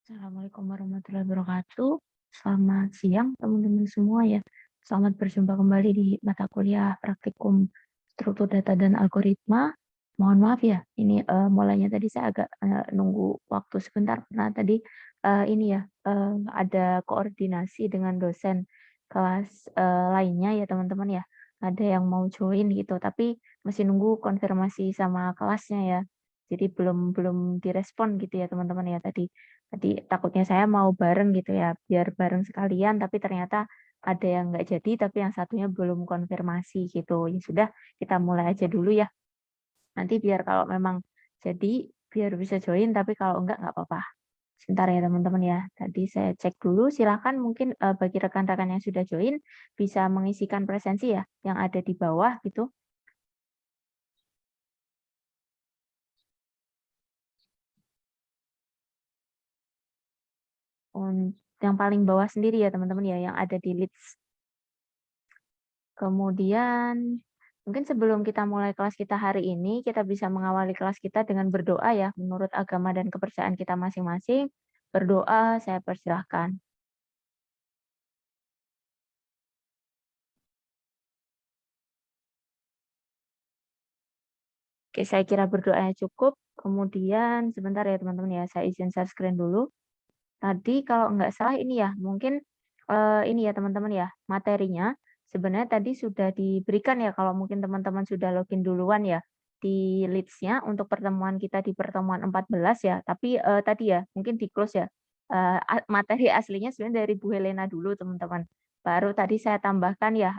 Assalamualaikum warahmatullahi wabarakatuh. Selamat siang teman-teman semua ya. Selamat berjumpa kembali di mata kuliah praktikum struktur data dan algoritma. Mohon maaf ya, ini mulainya tadi saya agak nunggu waktu sebentar karena tadi ini ya ada koordinasi dengan dosen kelas lainnya ya teman-teman ya. Ada yang mau join gitu, tapi masih nunggu konfirmasi sama kelasnya ya. Jadi belum belum direspon gitu ya teman-teman ya tadi. Tadi takutnya saya mau bareng gitu ya, biar bareng sekalian, tapi ternyata ada yang nggak jadi, tapi yang satunya belum konfirmasi gitu. Ya sudah, kita mulai aja dulu ya. Nanti biar kalau memang jadi, biar bisa join, tapi kalau enggak nggak apa-apa. Sebentar ya teman-teman ya. Tadi saya cek dulu, silakan mungkin bagi rekan-rekan yang sudah join, bisa mengisikan presensi ya, yang ada di bawah gitu. Yang paling bawah sendiri ya teman-teman ya, yang ada di leads. Kemudian, mungkin sebelum kita mulai kelas kita hari ini, kita bisa mengawali kelas kita dengan berdoa ya, menurut agama dan kepercayaan kita masing-masing. Berdoa, saya persilahkan. Oke, saya kira berdoanya cukup. Kemudian, sebentar ya teman-teman ya, saya izin share screen dulu. Tadi kalau nggak salah ini ya, mungkin ini ya teman-teman ya, materinya sebenarnya tadi sudah diberikan ya kalau mungkin teman-teman sudah login duluan ya di leads-nya untuk pertemuan kita di pertemuan 14 ya. Tapi tadi ya mungkin di-close ya. Materi aslinya sebenarnya dari Bu Helena dulu teman-teman. Baru tadi saya tambahkan ya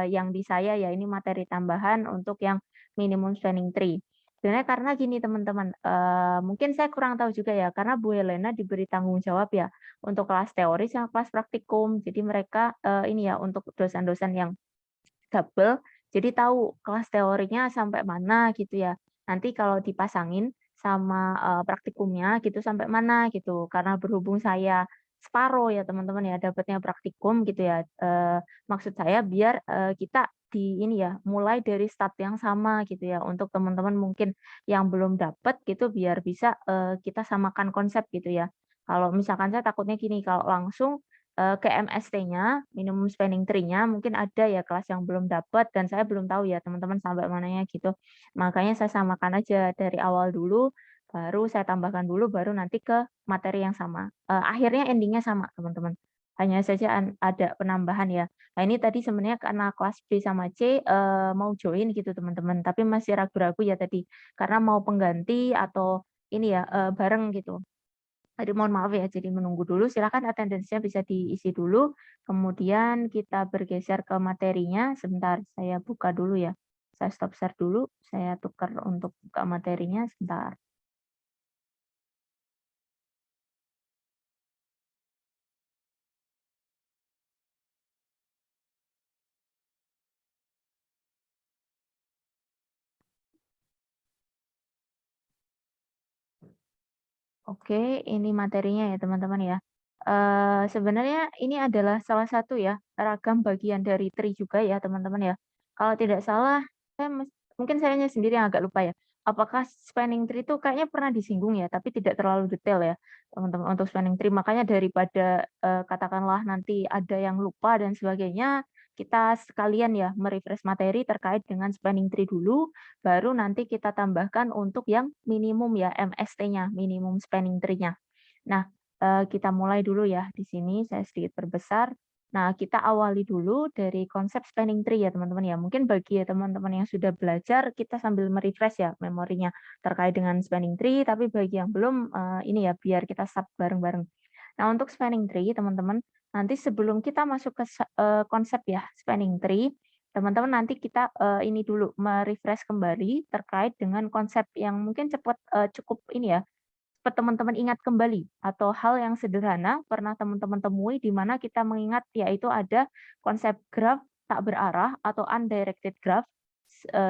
yang di saya ya ini materi tambahan untuk yang minimum spanning tree. Sebenarnya karena gini teman-teman, mungkin saya kurang tahu juga ya, karena Bu Helena diberi tanggung jawab ya, untuk kelas teori sama kelas praktikum. Jadi mereka, ini ya, untuk dosen-dosen yang double, jadi tahu kelas teorinya sampai mana gitu ya. Nanti kalau dipasangin sama, praktikumnya gitu sampai mana gitu. Karena berhubung saya separuh ya teman-teman ya, dapatnya praktikum gitu ya, maksud saya biar, kita di ini ya, mulai dari start yang sama gitu ya, untuk teman-teman mungkin yang belum dapat gitu biar bisa, kita samakan konsep gitu ya. Kalau misalkan saya takutnya gini, kalau langsung ke MST-nya, minimum spending tree-nya, mungkin ada ya kelas yang belum dapat dan saya belum tahu ya teman-teman sampai mananya gitu. Makanya saya samakan aja dari awal dulu, baru saya tambahkan dulu, baru nanti ke materi yang sama. Akhirnya ending-nya sama teman-teman. Hanya saja ada penambahan ya. Nah ini tadi sebenarnya karena kelas B sama C mau join gitu teman-teman, tapi masih ragu-ragu ya tadi karena mau pengganti atau ini ya bareng gitu. Aduh, mohon maaf ya, jadi menunggu dulu. Silakan attendance-nya bisa diisi dulu, kemudian kita bergeser ke materinya. Sebentar, saya buka dulu ya. Saya stop share dulu, saya tukar untuk buka materinya sebentar. Oke, ini materinya ya teman-teman ya. Sebenarnya ini adalah salah satu ya, ragam bagian dari tree juga ya teman-teman ya. Kalau tidak salah, saya mungkin sayanya sendiri yang agak lupa ya. Apakah spanning tree itu kayaknya pernah disinggung ya, tapi tidak terlalu detail ya teman-teman untuk spanning tree. Makanya daripada katakanlah nanti ada yang lupa dan sebagainya, kita sekalian ya merefresh materi terkait dengan spanning tree dulu. Baru nanti kita tambahkan untuk yang minimum ya, MST-nya, minimum spending tree-nya. Nah, kita mulai dulu ya di sini saya sedikit perbesar. Nah, kita awali dulu dari konsep spending tree ya teman-teman ya. Mungkin bagi ya teman-teman yang sudah belajar, kita sambil me-refresh ya memorinya terkait dengan spending tree, tapi bagi yang belum, ini ya biar kita start bareng-bareng. Nah, untuk spending tree teman-teman, nanti sebelum kita masuk ke konsep ya spending tree, teman-teman nanti kita, ini dulu, me-refresh kembali terkait dengan konsep yang mungkin cepat, cukup ini ya, cepat teman-teman ingat kembali atau hal yang sederhana pernah teman-teman temui di mana kita mengingat yaitu ada konsep graph tak berarah atau undirected graph,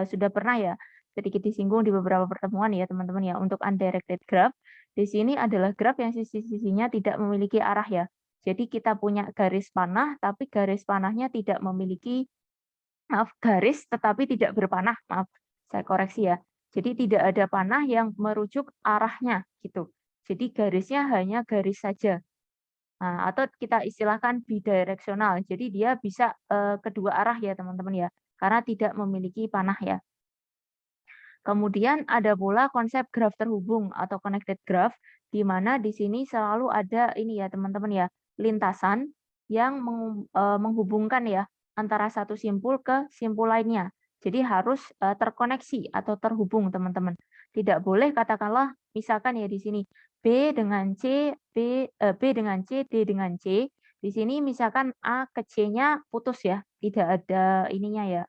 sudah pernah ya sedikit disinggung di beberapa pertemuan ya teman-teman ya. Untuk undirected graph, di sini adalah graph yang sisi-sisinya tidak memiliki arah ya. Jadi kita punya garis panah, tapi garis panahnya tidak memiliki maaf, garis tetapi tidak berpanah, maaf, saya koreksi ya. Jadi tidak ada panah yang merujuk arahnya gitu. Jadi garisnya hanya garis saja. Nah, atau kita istilahkan bidireksional. Jadi dia bisa kedua arah ya teman-teman ya, karena tidak memiliki panah ya. Kemudian ada pula konsep graf terhubung atau connected graph, di mana di sini selalu ada ini ya teman-teman ya, lintasan yang menghubungkan ya antara satu simpul ke simpul lainnya. Jadi harus terkoneksi atau terhubung teman-teman. Tidak boleh katakanlah misalkan ya di sini B dengan C, B dengan C, D dengan C. Di sini misalkan A ke C-nya putus ya, tidak ada ininya ya,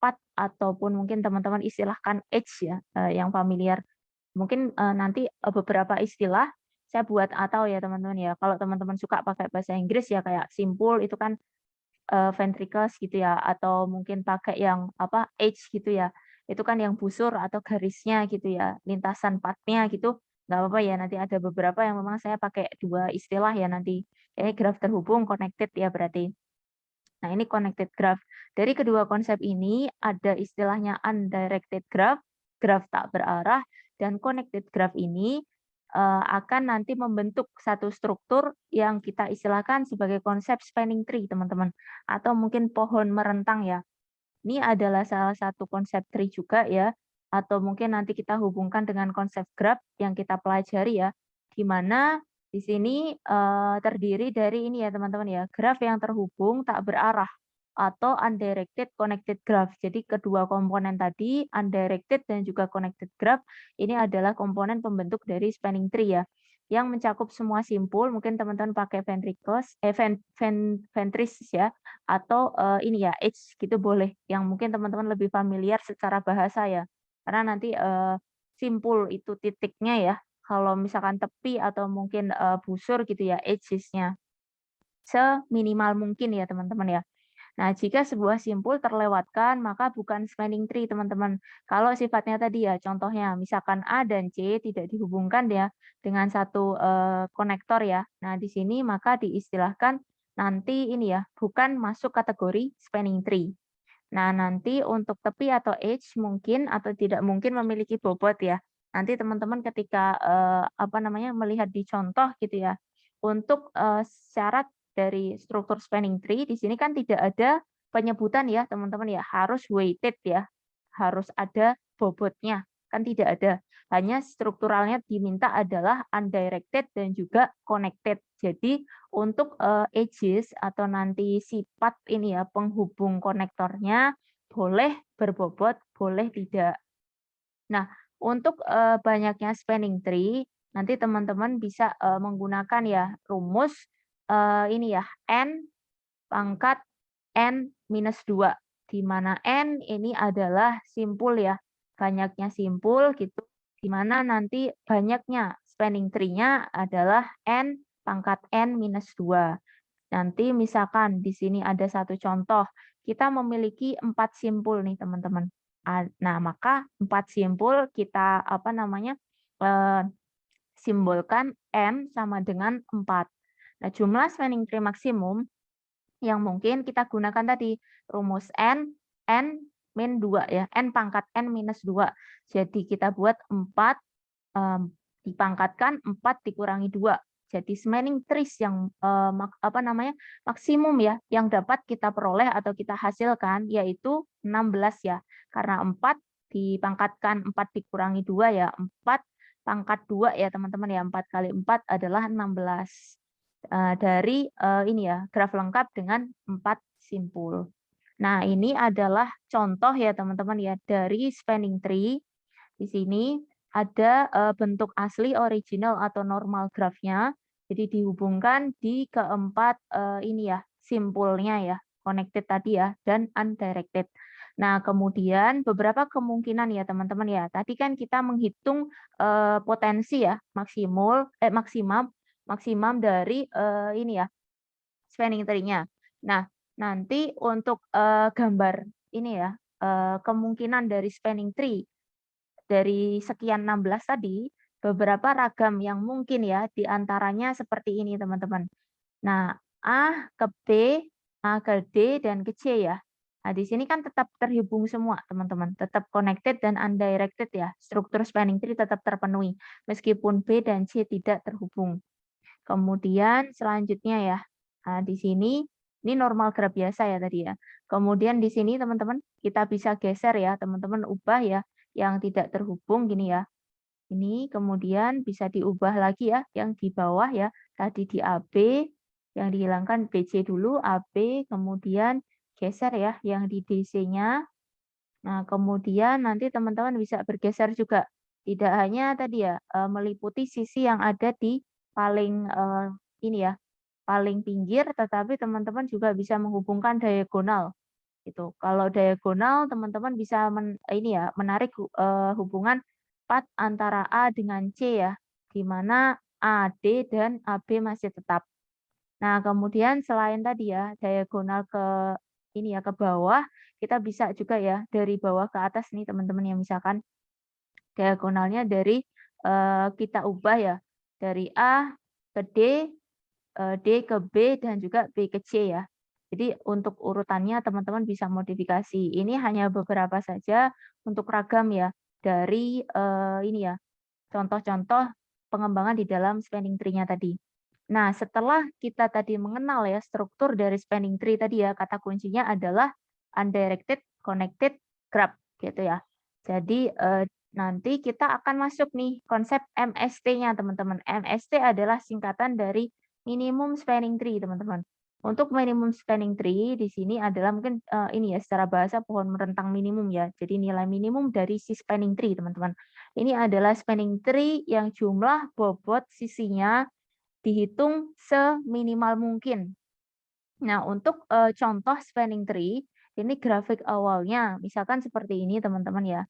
path ataupun mungkin teman-teman istilahkan edge ya, yang familiar. Mungkin, nanti, beberapa istilah saya buat atau ya teman-teman ya, kalau teman-teman suka pakai bahasa Inggris ya kayak simpul itu kan, ventricles gitu ya, atau mungkin pakai yang apa, edge gitu ya, itu kan yang busur atau garisnya gitu ya, lintasan path-nya gitu, nggak apa-apa ya, nanti ada beberapa yang memang saya pakai 2 istilah ya nanti. Ini graf terhubung, connected ya berarti. Nah, ini connected graph. Dari kedua konsep ini ada istilahnya undirected graph, graph tak berarah, dan connected graph ini akan nanti membentuk satu struktur yang kita istilahkan sebagai konsep spanning tree, teman-teman, atau mungkin pohon merentang ya. Ini adalah salah satu konsep tree juga ya, atau mungkin nanti kita hubungkan dengan konsep graph yang kita pelajari ya, di mana di sini terdiri dari ini ya teman-teman ya, graph yang terhubung tak berarah atau undirected connected graph. Jadi kedua komponen tadi, undirected dan juga connected graph, ini adalah komponen pembentuk dari spanning tree ya, yang mencakup semua simpul, mungkin teman-teman pakai ventricles, ventris ya, atau, ini ya, edge gitu boleh, yang mungkin teman-teman lebih familiar secara bahasa ya. Karena nanti, simpul itu titiknya ya, kalau misalkan tepi atau mungkin, busur gitu ya, edges-nya. Seminimal mungkin ya teman-teman ya. Nah, jika sebuah simpul terlewatkan, maka bukan spanning tree, teman-teman. Kalau sifatnya tadi ya, contohnya misalkan A dan C tidak dihubungkan ya dengan satu konektor ya. Nah, di sini maka diistilahkan nanti ini ya, bukan masuk kategori spanning tree. Nah, nanti untuk tepi atau edge mungkin atau tidak mungkin memiliki bobot ya. Nanti teman-teman ketika apa namanya melihat di contoh gitu ya. Untuk syarat dari struktur spanning tree di sini kan tidak ada penyebutan ya, teman-teman ya, harus weighted ya. Harus ada bobotnya, kan tidak ada. Hanya strukturalnya diminta adalah undirected dan juga connected. Jadi untuk, edges atau nanti sifat ini ya, penghubung konektornya boleh berbobot, boleh tidak. Nah, untuk, banyaknya spanning tree, nanti teman-teman bisa, menggunakan ya rumus, ini ya, N pangkat N minus 2, di mana N ini adalah simpul ya, banyaknya simpul gitu, di mana nanti banyaknya spanning tree-nya adalah N pangkat N minus 2. Nanti misalkan di sini ada satu contoh, kita memiliki 4 simpul nih teman-teman. Nah, maka 4 simpul kita apa namanya, eee, simbolkan N sama dengan 4. Nah, jumlah spanning tree maksimum yang mungkin kita gunakan tadi, rumus N min 2 ya, N pangkat N minus 2. Jadi kita buat 4, dipangkatkan 4 dikurangi 2. Jadi spanning trees yang, apa namanya, maksimum ya, yang dapat kita peroleh atau kita hasilkan yaitu 16 ya. Karena 4 dipangkatkan 4 dikurangi 2 ya, 4 pangkat 2 ya teman-teman ya, 4 kali 4 adalah 16. Dari, ini ya, graf lengkap dengan 4 simpul. Nah, ini adalah contoh ya teman-teman ya, dari spanning tree. Di sini ada, bentuk asli original atau normal grafnya, jadi dihubungkan di keempat, ini ya, simpulnya ya, connected tadi ya, dan undirected. Nah, kemudian beberapa kemungkinan ya teman-teman ya, tadi kan kita menghitung, potensi ya, maksimum dari, ini ya, spanning tree-nya. Nah, nanti untuk, gambar ini ya, kemungkinan dari spanning tree dari sekian 16 tadi, beberapa ragam yang mungkin ya, di antaranya seperti ini teman-teman. Nah, A ke B, A ke D, dan ke C ya. Nah, di sini kan tetap terhubung semua, teman-teman. Tetap connected dan undirected ya. Struktur spanning tree tetap terpenuhi, meskipun B dan C tidak terhubung. Kemudian selanjutnya ya, nah di sini ini normal graph biasa ya tadi ya. Kemudian di sini teman-teman kita bisa geser ya, teman-teman ubah ya yang tidak terhubung gini ya. Ini kemudian bisa diubah lagi ya yang di bawah ya. Tadi di AB yang dihilangkan BC dulu, AB kemudian geser ya yang di DC-nya. Nah, kemudian nanti teman-teman bisa bergeser juga. Tidak hanya tadi ya, meliputi sisi yang ada di paling, ini ya, paling pinggir, tetapi teman-teman juga bisa menghubungkan diagonal, gitu. Kalau diagonal teman-teman bisa ini ya, menarik hubungan path antara A dengan C ya, di mana AD dan AB masih tetap. Nah, kemudian selain tadi ya, diagonal ke ini ya, ke bawah, kita bisa juga ya, dari bawah ke atas nih teman-teman yang misalkan diagonalnya dari, kita ubah ya, dari A ke D ke B, dan juga B ke C ya. Jadi untuk urutannya teman-teman bisa modifikasi. Ini hanya beberapa saja untuk ragam ya, dari, ini ya, contoh-contoh pengembangan di dalam spanning tree-nya tadi. Nah, setelah kita tadi mengenal ya struktur dari spanning tree tadi ya, kata kuncinya adalah undirected connected graph gitu ya. Jadi nanti kita akan masuk nih konsep MST-nya teman-teman. MST adalah singkatan dari minimum spanning tree teman-teman. Untuk minimum spanning tree di sini adalah mungkin ini ya secara bahasa pohon merentang minimum ya. Jadi nilai minimum dari si spanning tree teman-teman. Ini adalah spanning tree yang jumlah bobot sisinya dihitung seminimal mungkin. Nah, untuk, contoh spanning tree, ini grafik awalnya misalkan seperti ini teman-teman ya.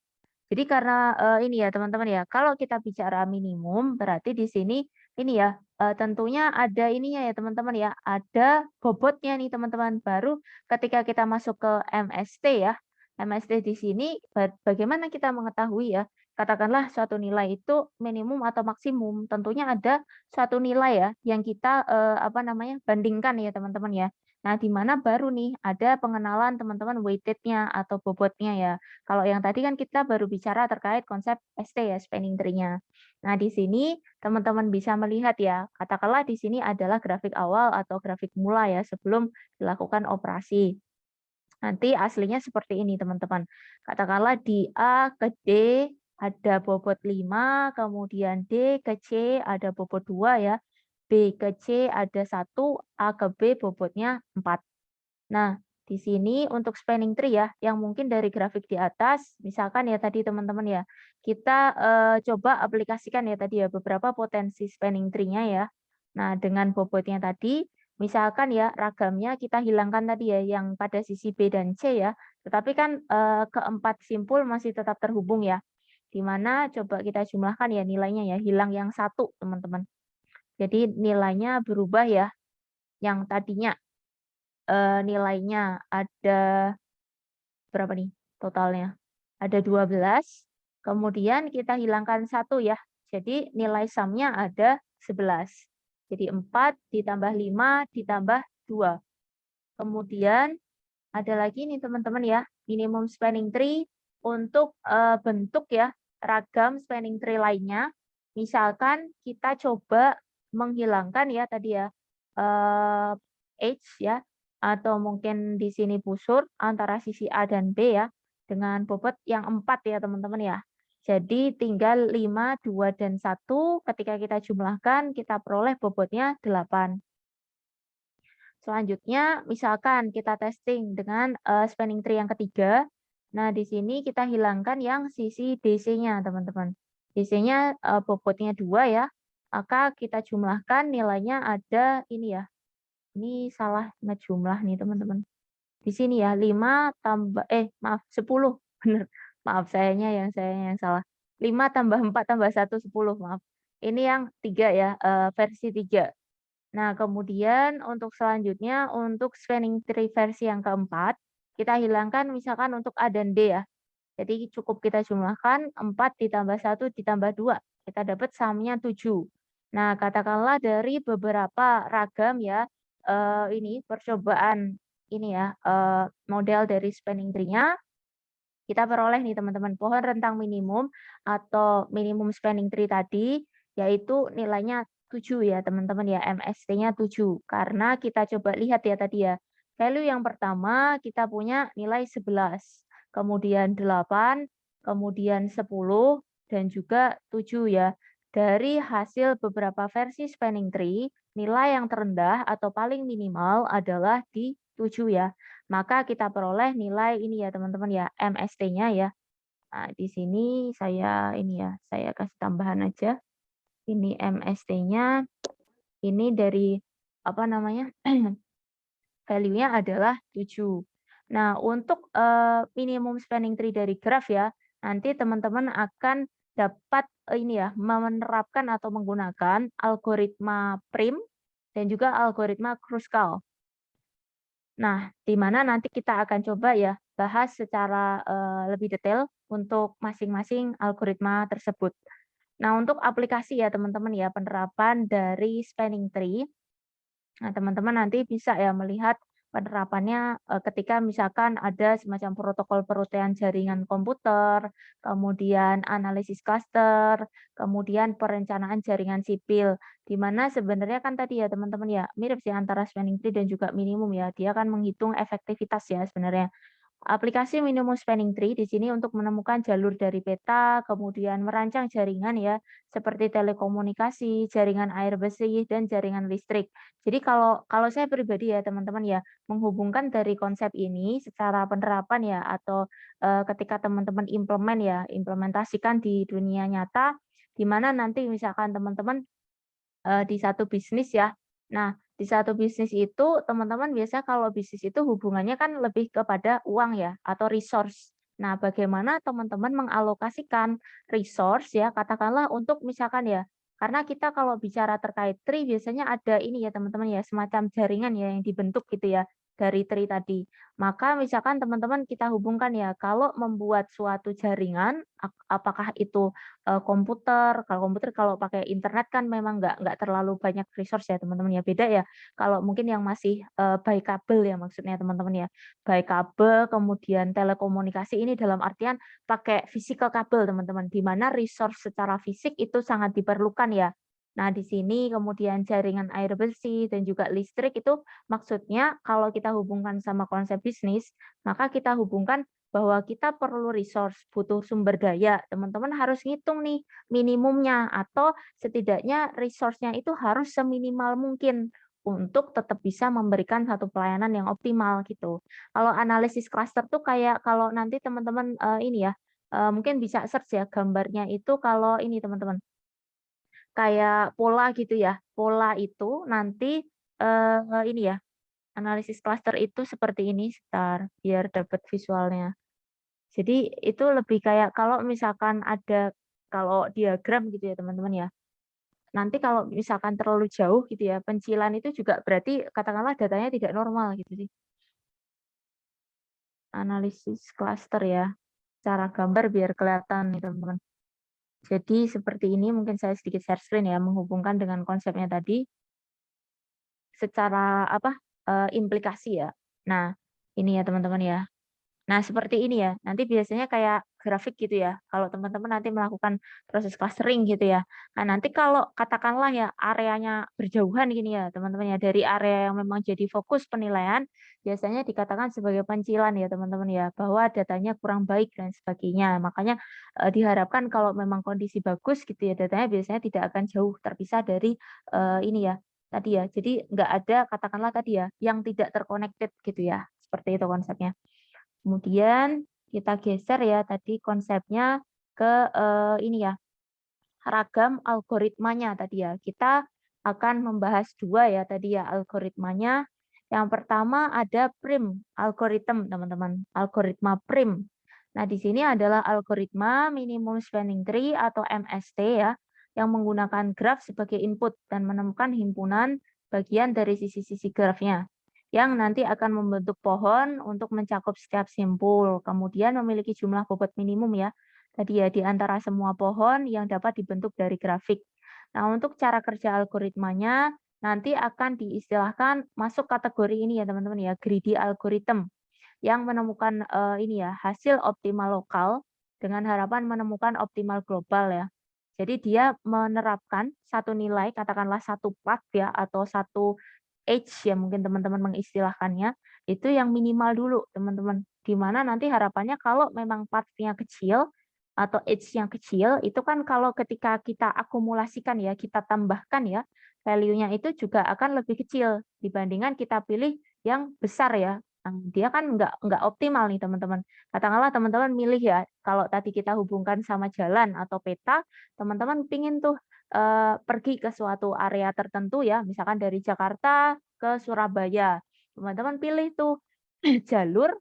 Jadi karena, ini ya teman-teman ya, kalau kita bicara minimum berarti di sini ini ya, tentunya ada ininya ya teman-teman ya, ada bobotnya nih teman-teman. Baru ketika kita masuk ke MST ya, MST di sini bagaimana kita mengetahui ya, katakanlah suatu nilai itu minimum atau maksimum, tentunya ada suatu nilai ya yang kita, apa namanya, bandingkan ya teman-teman ya. Nah, di mana baru nih ada pengenalan teman-teman weighted-nya atau bobotnya ya. Kalau yang tadi kan kita baru bicara terkait konsep ST ya, spanning tree-nya. Nah, di sini teman-teman bisa melihat ya, katakanlah di sini adalah grafik awal atau grafik mula ya, sebelum dilakukan operasi. Nanti aslinya seperti ini teman-teman. Katakanlah di A ke D ada bobot 5, kemudian D ke C ada bobot 2 ya, B ke C ada 1, A ke B bobotnya 4. Nah, di sini untuk spanning tree ya, yang mungkin dari grafik di atas, misalkan ya tadi teman-teman ya, kita coba aplikasikan ya tadi ya beberapa potensi spanning tree-nya ya. Nah, dengan bobotnya tadi, misalkan ya ragamnya kita hilangkan tadi ya yang pada sisi B dan C ya, tetapi kan keempat simpul masih tetap terhubung ya. Di mana coba kita jumlahkan ya nilainya ya, hilang yang satu teman-teman. Jadi nilainya berubah ya, yang tadinya nilainya ada berapa nih totalnya? Ada 12, kemudian kita hilangkan satu ya. Jadi nilai sumnya ada 11. Jadi 4 ditambah 5 ditambah 2. Kemudian ada lagi nih teman-teman ya, minimum spanning tree untuk bentuk ya ragam spanning tree lainnya. Misalkan kita coba menghilangkan ya tadi ya H ya, atau mungkin di sini busur antara sisi A dan B ya, dengan bobot yang 4 ya teman-teman ya. Jadi tinggal 5, 2, dan 1 ketika kita jumlahkan kita peroleh bobotnya 8. Selanjutnya misalkan kita testing dengan, spanning tree yang ketiga. Nah di sini kita hilangkan yang sisi DC-nya teman-teman. DC-nya, bobotnya 2 ya, maka kita jumlahkan nilainya ada ini ya, ini salah ngejumlah nih teman-teman. Di sini ya 5 tambah maaf 10 bener, maaf saya yang salah. 5 tambah 4 tambah 1 10 maaf. Ini yang 3 ya, versi 3. Nah kemudian untuk selanjutnya untuk spanning tree versi yang keempat, kita hilangkan misalkan untuk A dan D ya. Jadi cukup kita jumlahkan 4 ditambah 1 ditambah 2, kita dapat sumnya 7. Nah katakanlah dari beberapa ragam ya, ini percobaan ini ya, model dari spanning tree-nya, kita peroleh nih teman-teman, pohon rentang minimum atau minimum spanning tree tadi, yaitu nilainya 7 ya teman-teman ya, MST-nya 7. Karena kita coba lihat ya tadi ya, value yang pertama kita punya nilai 11, kemudian 8, kemudian 10, dan juga 7 ya. Dari hasil beberapa versi spanning tree, nilai yang terendah atau paling minimal adalah di 7 ya. Maka kita peroleh nilai ini ya teman-teman ya, MST-nya ya. Nah, di sini saya ini ya, saya kasih tambahan aja. Ini MST-nya, ini dari apa namanya, value-nya adalah 7. Nah, untuk minimum spanning tree dari graf ya, nanti teman-teman akan dapat ini ya, menerapkan atau menggunakan algoritma prim dan juga algoritma Kruskal. Nah, di mana nanti kita akan coba ya bahas secara lebih detail untuk masing-masing algoritma tersebut. Nah, untuk aplikasi ya teman-teman ya penerapan dari spanning tree. Nah, teman-teman nanti bisa ya melihat penerapannya ketika misalkan ada semacam protokol perutian jaringan komputer, kemudian analisis klaster, kemudian perencanaan jaringan sipil, di mana sebenarnya kan tadi ya teman-teman ya mirip sih antara spanning tree dan juga minimum ya, dia akan menghitung efektivitas ya sebenarnya. Aplikasi minimum spanning tree di sini untuk menemukan jalur dari peta, kemudian merancang jaringan ya, seperti telekomunikasi, jaringan air bersih, dan jaringan listrik. Jadi kalau saya pribadi ya teman-teman ya, menghubungkan dari konsep ini secara penerapan ya, atau ketika teman-teman implementasikan di dunia nyata, di mana nanti misalkan teman-teman di satu bisnis ya. Nah, di satu bisnis itu teman-teman biasa kalau bisnis itu hubungannya kan lebih kepada uang ya atau resource. Nah, bagaimana teman-teman mengalokasikan resource ya, katakanlah untuk misalkan ya, karena kita kalau bicara terkait tree biasanya ada ini ya teman-teman ya, semacam jaringan ya yang dibentuk gitu ya dari tree tadi. Maka misalkan teman-teman kita hubungkan ya, kalau membuat suatu jaringan, apakah itu komputer kalau pakai internet kan memang nggak terlalu banyak resource ya teman-teman ya, beda ya kalau mungkin yang masih, by kabel ya maksudnya teman-teman ya. By kabel kemudian telekomunikasi ini dalam artian pakai physical kabel teman-teman, di mana resource secara fisik itu sangat diperlukan ya. Nah di sini kemudian jaringan air bersih dan juga listrik itu maksudnya kalau kita hubungkan sama konsep bisnis, maka kita hubungkan bahwa kita perlu resource, butuh sumber daya, teman-teman harus ngitung nih minimumnya atau setidaknya resource-nya itu harus seminimal mungkin untuk tetap bisa memberikan satu pelayanan yang optimal gitu. Kalau analisis cluster tuh kayak kalau nanti teman-teman ini ya mungkin bisa search ya gambarnya itu kalau ini teman-teman kayak pola gitu ya. Pola itu nanti ini ya analisis cluster itu seperti ini, sebentar biar dapat visualnya. Jadi itu lebih kayak kalau misalkan ada kalau diagram gitu ya teman-teman ya, nanti kalau misalkan terlalu jauh gitu ya, pencilan itu juga berarti katakanlah datanya tidak normal gitu sih. Analisis klaster ya, cara gambar biar kelihatan nih teman-teman. Jadi seperti ini mungkin saya sedikit share screen ya, menghubungkan dengan konsepnya tadi secara apa, implikasi ya. Nah, ini ya teman-teman ya. Nah, seperti ini ya. Nanti biasanya kayak grafik gitu ya, kalau teman-teman nanti melakukan proses clustering gitu ya. Nah, nanti kalau katakanlah ya areanya berjauhan gini ya, teman-teman ya, dari area yang memang jadi fokus penilaian, biasanya dikatakan sebagai pencilan ya, teman-teman ya, bahwa datanya kurang baik dan sebagainya. Makanya diharapkan kalau memang kondisi bagus gitu ya, datanya biasanya tidak akan jauh terpisah dari ini ya, tadi ya. Jadi nggak ada katakanlah tadi ya, yang tidak terconnected gitu ya. Seperti itu konsepnya. Kemudian kita geser ya tadi konsepnya ke ini ya, ragam algoritmanya tadi ya. Kita akan membahas 2 ya tadi ya algoritmanya. Yang pertama ada prim algorithm teman-teman, algoritma prim. Nah di sini adalah algoritma minimum spanning tree atau MST ya, yang menggunakan graf sebagai input dan menemukan himpunan bagian dari sisi-sisi grafnya yang nanti akan membentuk pohon untuk mencakup setiap simpul, kemudian memiliki jumlah bobot minimum ya, tadi ya di antara semua pohon yang dapat dibentuk dari grafik. Nah, untuk cara kerja algoritmanya, nanti akan diistilahkan masuk kategori ini ya teman-teman ya, greedy algorithm yang menemukan ini ya, hasil optimal lokal dengan harapan menemukan optimal global ya. Jadi dia menerapkan satu nilai, katakanlah satu path ya, atau satu age ya mungkin teman-teman mengistilahkannya, itu yang minimal dulu teman-teman. Di mana nanti harapannya kalau memang path-nya kecil atau age-nya kecil, itu kan kalau ketika kita akumulasikan ya, kita tambahkan ya, value-nya itu juga akan lebih kecil dibandingkan kita pilih yang besar ya. Dia kan nggak optimal nih teman-teman. Katakanlah teman-teman milih ya, kalau tadi kita hubungkan sama jalan atau peta, teman-teman pingin tuh pergi ke suatu area tertentu ya, misalkan dari Jakarta ke Surabaya. Teman-teman pilih tuh jalur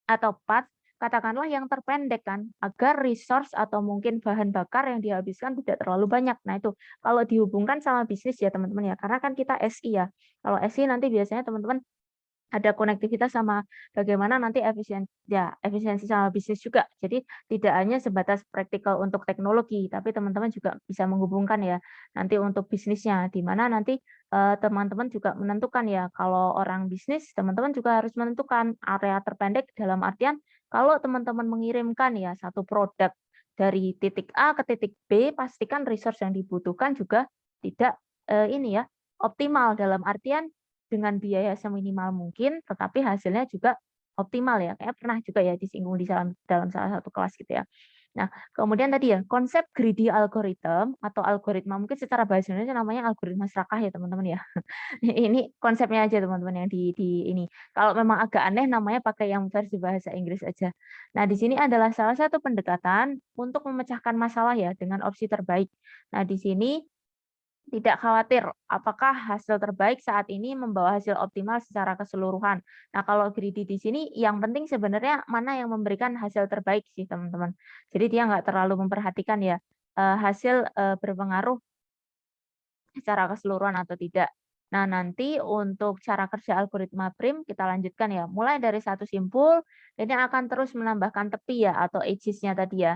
atau path, katakanlah yang terpendek kan, agar resource atau mungkin bahan bakar yang dihabiskan tidak terlalu banyak. Nah itu, kalau dihubungkan sama bisnis ya teman-teman ya, karena kan kita SI ya. Kalau SI nanti biasanya teman-teman ada konektivitas sama bagaimana nanti efisiensi sama bisnis juga. Jadi tidak hanya sebatas praktikal untuk teknologi, tapi teman-teman juga bisa menghubungkan ya nanti untuk bisnisnya, di mana nanti teman-teman juga menentukan ya kalau orang bisnis, teman-teman juga harus menentukan area terpendek dalam artian kalau teman-teman mengirimkan ya satu produk dari titik A ke titik B, pastikan resource yang dibutuhkan juga tidak ini ya optimal dalam artian dengan biaya seminimal mungkin, tetapi hasilnya juga optimal ya. Kayak pernah juga ya disinggung di dalam salah satu kelas gitu ya. Nah, kemudian tadi ya, konsep greedy algorithm atau algoritma mungkin secara bahasa Indonesia namanya algoritma serakah ya teman-teman ya. Ini konsepnya aja teman-teman yang di ini. Kalau memang agak aneh namanya pakai yang versi bahasa Inggris aja. Nah, di sini adalah salah satu pendekatan untuk memecahkan masalah ya dengan opsi terbaik. Nah, di sini tidak khawatir apakah hasil terbaik saat ini membawa hasil optimal secara keseluruhan. Nah, kalau greedy di sini yang penting sebenarnya mana yang memberikan hasil terbaik sih, teman-teman. Jadi dia nggak terlalu memperhatikan ya hasil berpengaruh secara keseluruhan atau tidak. Nah, nanti untuk cara kerja algoritma prim kita lanjutkan ya. Mulai dari satu simpul, ini akan terus menambahkan tepi ya atau edges-nya tadi ya.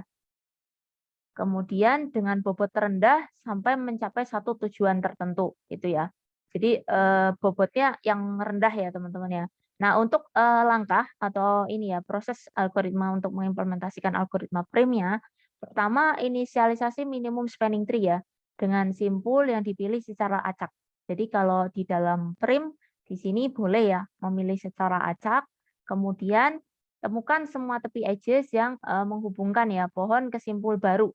Kemudian dengan bobot terendah sampai mencapai satu tujuan tertentu gitu ya. Jadi bobotnya yang rendah ya teman-teman ya. Nah untuk langkah atau ini ya proses algoritma untuk mengimplementasikan algoritma primnya, pertama inisialisasi minimum spanning tree ya dengan simpul yang dipilih secara acak. Jadi kalau di dalam prim di sini boleh ya memilih secara acak, kemudian temukan semua tepi edges yang menghubungkan ya pohon ke simpul baru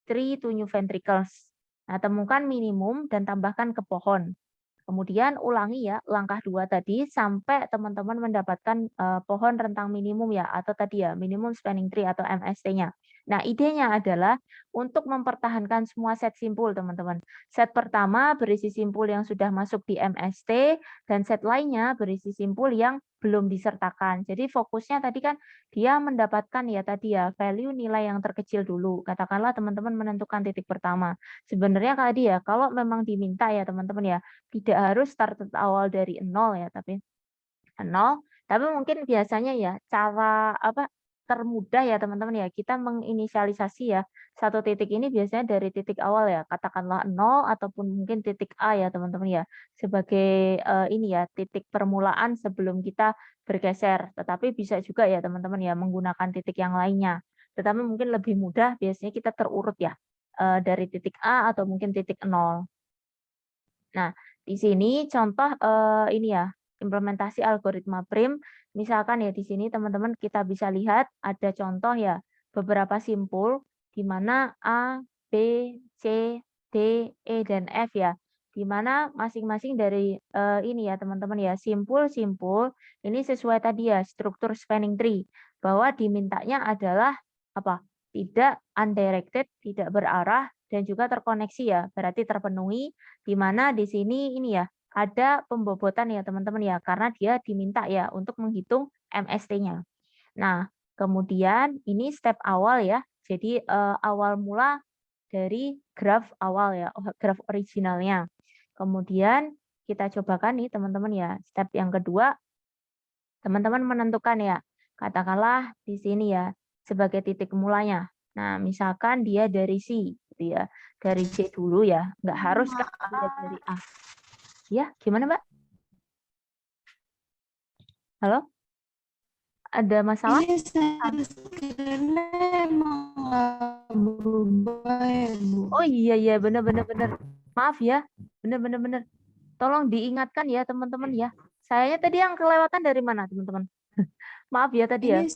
tree to new ventricles. Nah, temukan minimum dan tambahkan ke pohon. Kemudian ulangi ya langkah 2 tadi sampai teman-teman mendapatkan pohon rentang minimum ya atau tadi ya minimum spanning tree atau MST-nya. Nah, idenya adalah untuk mempertahankan semua set simpul teman-teman. Set pertama berisi simpul yang sudah masuk di MST dan set lainnya berisi simpul yang belum disertakan. Jadi fokusnya tadi kan dia mendapatkan ya tadi ya value nilai yang terkecil dulu. Katakanlah teman-teman menentukan titik pertama. Sebenarnya tadi ya kalau memang diminta ya teman-teman ya tidak harus start awal dari nol ya, nol, tapi mungkin biasanya ya cara apa termudah ya teman-teman ya kita menginisialisasi ya satu titik ini biasanya dari titik awal ya katakanlah nol ataupun mungkin titik A ya teman-teman ya sebagai ini ya titik permulaan sebelum kita bergeser. Tetapi bisa juga ya teman-teman ya menggunakan titik yang lainnya. Tetapi mungkin lebih mudah biasanya kita terurut ya dari titik A atau mungkin titik nol. Nah, di sini contoh ini ya, implementasi algoritma prim. Misalkan ya di sini teman-teman kita bisa lihat ada contoh ya, beberapa simpul di mana A, B, C, D, E, dan F ya. Di mana masing-masing dari ini ya teman-teman ya, simpul-simpul ini sesuai tadi ya struktur spanning tree bahwa dimintanya adalah apa? Tidak undirected, tidak berarah dan juga terkoneksi ya, berarti terpenuhi di mana di sini ini ya, ada pembobotan ya teman-teman ya, karena dia diminta ya untuk menghitung MST-nya. Nah, kemudian ini step awal ya, jadi awal mula dari graf awal ya, graf originalnya. Kemudian kita cobakan nih teman-teman ya, step yang kedua, teman-teman menentukan ya, katakanlah di sini ya, sebagai titik mulanya. Nah, misalkan dia dari C, gitu ya, dari C dulu ya, nggak harus kan dia dari A. Ya, gimana Mbak? Halo? Ada masalah? Iya, karena emang nggak berubah ya, Bu. Oh iya, bener. Maaf ya, bener. Tolong diingatkan ya teman-teman ya. Sayanya tadi yang kelewatan dari mana teman-teman? Maaf ya tadi ya, Ini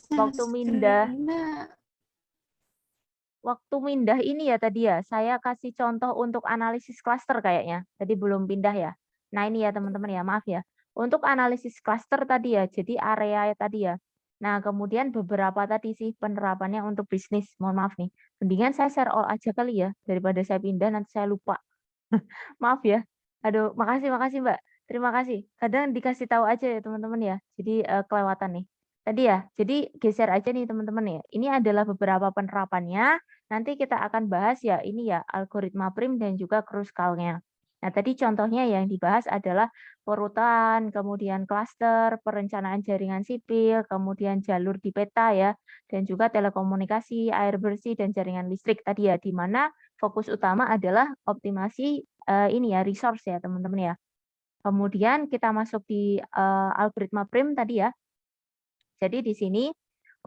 waktu mindah ini ya tadi ya, saya kasih contoh untuk analisis klaster kayaknya. Tadi belum pindah ya. Nah ini ya teman-teman ya, maaf ya. Untuk analisis klaster tadi ya, jadi area tadi ya. Nah kemudian beberapa tadi sih penerapannya untuk bisnis. Mohon maaf nih. Mendingan saya share all aja kali ya, daripada saya pindah nanti saya lupa. Maaf ya. Aduh, makasih Mbak. Terima kasih. Kadang dikasih tahu aja ya teman-teman ya. Jadi kelewatan nih. Tadi ya, jadi geser aja nih teman-teman ya. Ini adalah beberapa penerapannya. Nanti kita akan bahas ya ini ya algoritma prim dan juga kruskalnya. Nah, tadi contohnya yang dibahas adalah perutan, kemudian klaster, perencanaan jaringan sipil, kemudian jalur di peta ya, dan juga telekomunikasi, air bersih dan jaringan listrik tadi ya, di mana fokus utama adalah optimasi ini ya resource ya teman-teman ya. Kemudian kita masuk di algoritma prim tadi ya. Jadi di sini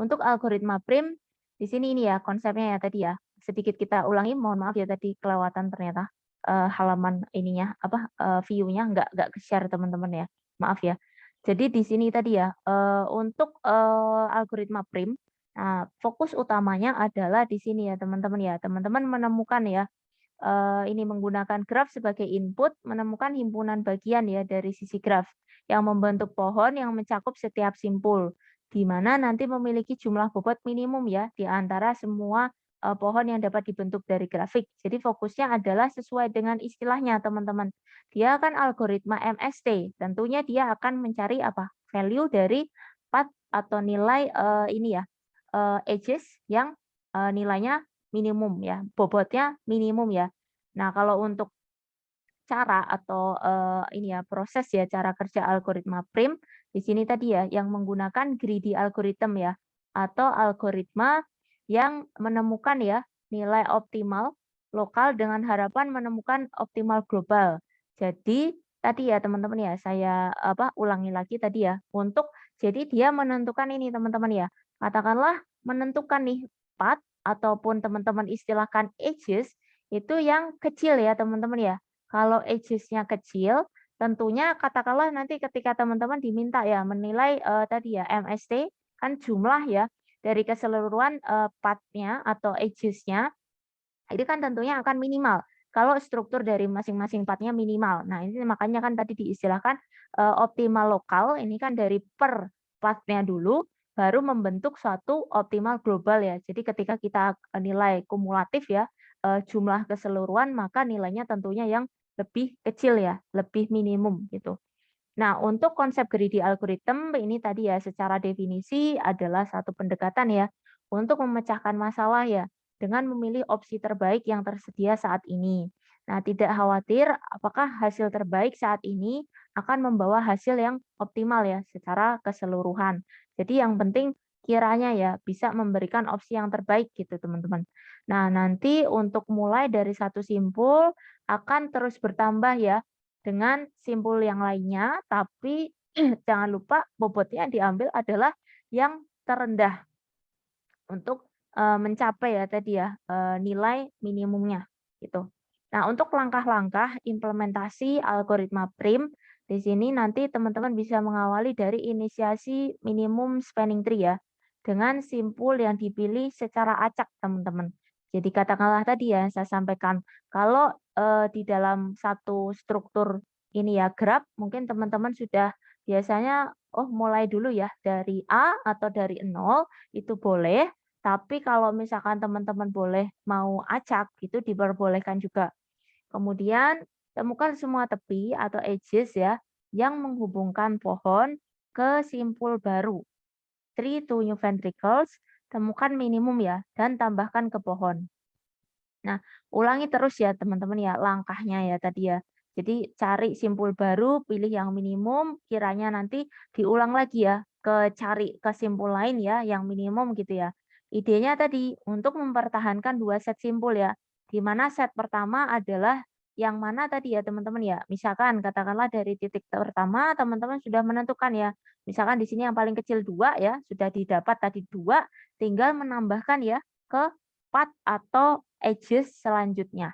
untuk algoritma prim di sini ini ya konsepnya ya tadi ya. Sedikit kita ulangi, mohon maaf ya tadi kelewatan ternyata halaman ininya apa view-nya nggak ke-share teman-teman ya. Maaf ya. Jadi di sini tadi ya untuk algoritma prim fokus utamanya adalah di sini ya teman-teman ya. Teman-teman menemukan ya ini menggunakan graf sebagai input, menemukan himpunan bagian ya dari sisi graf yang membentuk pohon yang mencakup setiap simpul, di mana nanti memiliki jumlah bobot minimum ya di antara semua pohon yang dapat dibentuk dari grafik. Jadi fokusnya adalah sesuai dengan istilahnya teman-teman. Dia akan algoritma MST, tentunya dia akan mencari apa? Value dari path atau nilai ini ya edges yang nilainya minimum ya, bobotnya minimum ya. Nah, kalau untuk cara atau ini ya proses ya cara kerja algoritma prim di sini tadi ya yang menggunakan greedy algorithm ya atau algoritma yang menemukan ya nilai optimal lokal dengan harapan menemukan optimal global. Jadi tadi ya teman-teman ya saya ulangi lagi tadi ya untuk jadi dia menentukan ini teman-teman ya. Katakanlah menentukan nih path ataupun teman-teman istilahkan edges itu yang kecil ya teman-teman ya. Kalau edges-nya kecil, tentunya katakanlah nanti ketika teman-teman diminta ya menilai tadi ya MST kan jumlah ya dari keseluruhan path-nya atau edges-nya ini kan tentunya akan minimal kalau struktur dari masing-masing path-nya minimal. Nah, ini makanya kan tadi diistilahkan optimal lokal ini kan dari per path-nya dulu baru membentuk suatu optimal global ya. Jadi ketika kita nilai kumulatif ya jumlah keseluruhan maka nilainya tentunya yang lebih kecil ya, lebih minimum gitu. Nah, untuk konsep greedy algorithm ini tadi ya secara definisi adalah satu pendekatan ya untuk memecahkan masalah ya dengan memilih opsi terbaik yang tersedia saat ini. Nah, tidak khawatir apakah hasil terbaik saat ini akan membawa hasil yang optimal ya secara keseluruhan. Jadi yang penting kiranya ya bisa memberikan opsi yang terbaik gitu teman-teman. Nah, nanti untuk mulai dari satu simpul akan terus bertambah ya dengan simpul yang lainnya, tapi jangan lupa bobotnya yang diambil adalah yang terendah untuk mencapai ya tadi ya nilai minimumnya gitu. Nah, untuk langkah-langkah implementasi algoritma prim di sini nanti teman-teman bisa mengawali dari inisiasi minimum spanning tree ya dengan simpul yang dipilih secara acak teman-teman. Jadi katakanlah tadi ya saya sampaikan kalau di dalam satu struktur ini ya graf mungkin teman-teman sudah biasanya oh mulai dulu ya dari A atau dari nol itu boleh, tapi kalau misalkan teman-teman boleh mau acak itu diperbolehkan juga. Kemudian temukan semua tepi atau edges ya yang menghubungkan pohon ke simpul baru. Tree to new ventricles, temukan minimum ya dan tambahkan ke pohon. Nah, ulangi terus ya teman-teman ya langkahnya ya tadi ya. Jadi cari simpul baru, pilih yang minimum, kiranya nanti diulang lagi ya ke cari ke simpul lain ya yang minimum gitu ya. Idenya tadi untuk mempertahankan dua set simpul ya. Di mana set pertama adalah yang mana tadi ya teman-teman ya. Misalkan katakanlah dari titik pertama teman-teman sudah menentukan ya. Misalkan di sini yang paling kecil 2 ya, sudah didapat tadi 2, tinggal menambahkan ya ke path atau edges selanjutnya.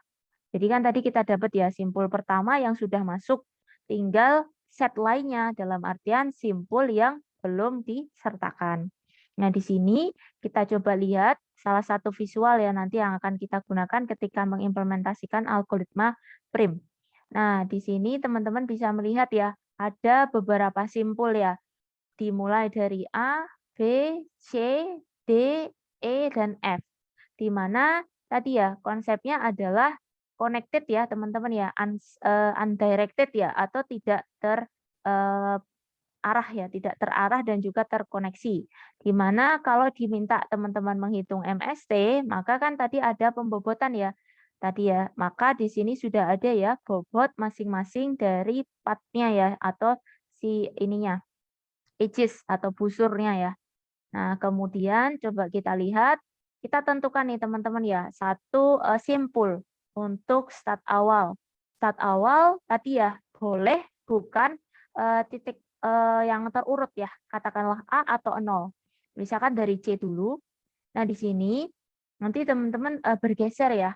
Jadi kan tadi kita dapat ya simpul pertama yang sudah masuk, tinggal set lainnya dalam artian simpul yang belum disertakan. Nah, di sini kita coba lihat salah satu visual ya nanti yang akan kita gunakan ketika mengimplementasikan algoritma prim. Nah, di sini teman-teman bisa melihat ya, ada beberapa simpul ya, dimulai dari A, B, C, D, E, dan F. Di mana tadi ya konsepnya adalah connected ya teman-teman ya, undirected ya atau tidak arah ya, tidak terarah dan juga terkoneksi. Di mana kalau diminta teman-teman menghitung MST, maka kan tadi ada pembobotan ya. Tadi ya, maka di sini sudah ada ya bobot masing-masing dari partnya ya atau si ininya, edges atau busurnya ya. Nah, kemudian coba kita lihat, kita tentukan nih teman-teman ya, satu simpul untuk start awal. Start awal tadi ya, boleh bukan titik yang terurut ya, katakanlah A atau 0. Misalkan dari C dulu. Nah, di sini nanti teman-teman bergeser ya.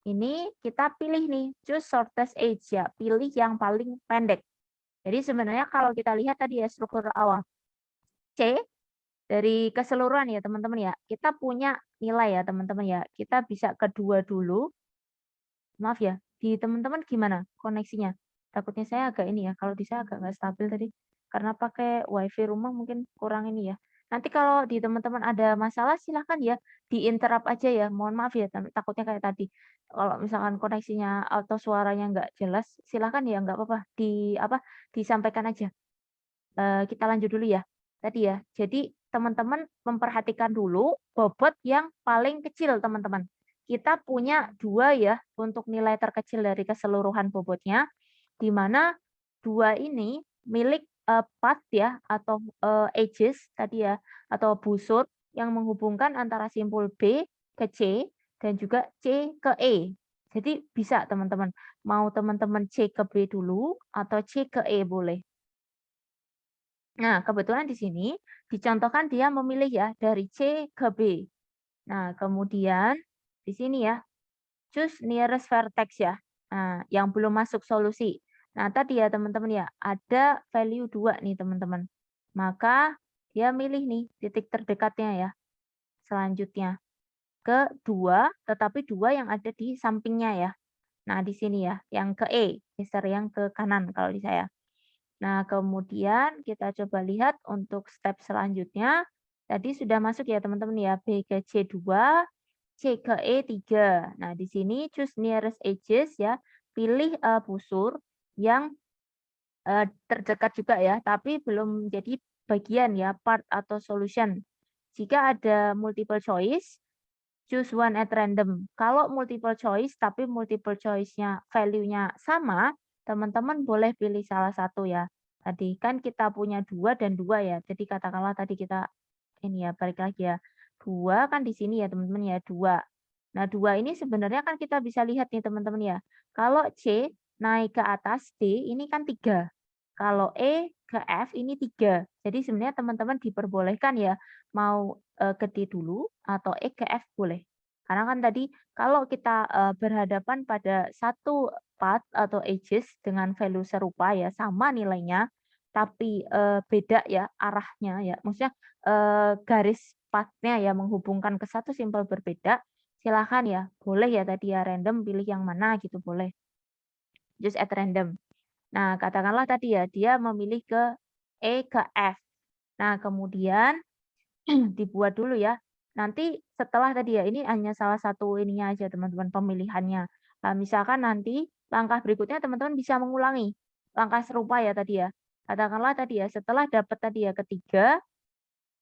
Ini kita pilih nih, choose shortest edge ya, pilih yang paling pendek. Jadi sebenarnya kalau kita lihat tadi ya struktur awal C dari keseluruhan ya teman-teman ya, kita punya nilai ya teman-teman ya. Kita bisa kedua dulu. Maaf ya, di teman-teman gimana koneksinya? Takutnya saya agak ini ya, kalau di saya agak nggak stabil tadi. Karena pakai WiFi rumah mungkin kurang ini ya. Nanti kalau di teman-teman ada masalah silahkan ya di-interrupt aja ya. Mohon maaf ya, takutnya kayak tadi. Kalau misalkan koneksinya atau suaranya nggak jelas, silahkan ya nggak apa-apa disampaikan aja. Kita lanjut dulu ya. Tadi ya, jadi teman-teman memperhatikan dulu bobot yang paling kecil teman-teman. Kita punya 2 ya untuk nilai terkecil dari keseluruhan bobotnya, di mana 2 ini milik, path ya atau, edges tadi ya, atau busur yang menghubungkan antara simpul B ke C dan juga C ke E. Jadi bisa teman-teman, mau teman-teman C ke B dulu atau C ke E boleh. Nah, kebetulan di sini dicontohkan dia memilih ya dari C ke B. Nah, kemudian di sini ya, choose nearest vertex ya. Nah, yang belum masuk solusi. Nah, tadi ya teman-teman ya, ada value 2 nih teman-teman. Maka dia milih nih titik terdekatnya ya. Selanjutnya ke 2, tetapi 2 yang ada di sampingnya ya. Nah, di sini ya, yang ke E, geser yang ke kanan kalau di saya. Nah, kemudian kita coba lihat untuk step selanjutnya. Tadi sudah masuk ya teman-teman ya, B ke C2, C ke E3. Nah, di sini choose nearest edges ya, pilih busur yang terdekat juga ya, tapi belum jadi bagian ya, part atau solution. Jika ada multiple choice, choose one at random. Kalau multiple choice tapi multiple choice-nya value-nya sama, teman-teman boleh pilih salah satu ya. Tadi kan kita punya 2 dan 2 ya. Jadi katakanlah tadi kita ini ya, balik lagi ya. 2 kan di sini ya teman-teman ya, 2. Nah, 2 ini sebenarnya kan kita bisa lihat nih teman-teman ya. Kalau C naik ke atas, D ini kan 3. Kalau E ke F ini 3. Jadi sebenarnya teman-teman diperbolehkan ya mau ke D dulu atau E ke F boleh. Karena kan tadi kalau kita berhadapan pada satu path atau edges dengan value serupa ya sama nilainya, tapi beda ya arahnya ya. Maksudnya garis path-nya ya menghubungkan ke satu simpel berbeda, silakan ya, boleh ya tadi ya random pilih yang mana gitu boleh. Just at random. Nah, katakanlah tadi ya, dia memilih ke E ke F. Nah, kemudian dibuat dulu ya. Nanti setelah tadi ya, ini hanya salah satu ininya aja teman-teman, pemilihannya. Nah, misalkan nanti langkah berikutnya teman-teman bisa mengulangi langkah serupa ya tadi ya. Katakanlah tadi ya, setelah dapat tadi ya ketiga,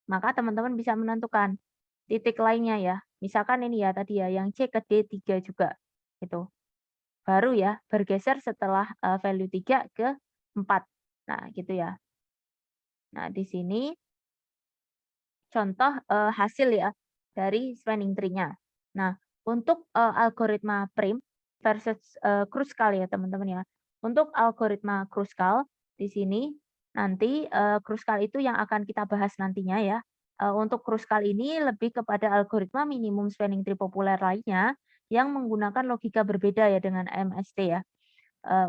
maka teman-teman bisa menentukan titik lainnya ya. Misalkan ini ya tadi ya, yang C ke D3 juga. Gitu. Baru ya bergeser setelah value 3 ke 4. Nah, gitu ya. Nah, di sini contoh hasil ya dari spanning tree-nya. Nah, untuk algoritma prim versus Kruskal ya teman-teman ya. Untuk algoritma Kruskal di sini nanti Kruskal itu yang akan kita bahas nantinya ya. Untuk Kruskal ini lebih kepada algoritma minimum spanning tree populer lainnya yang menggunakan logika berbeda ya dengan MST ya.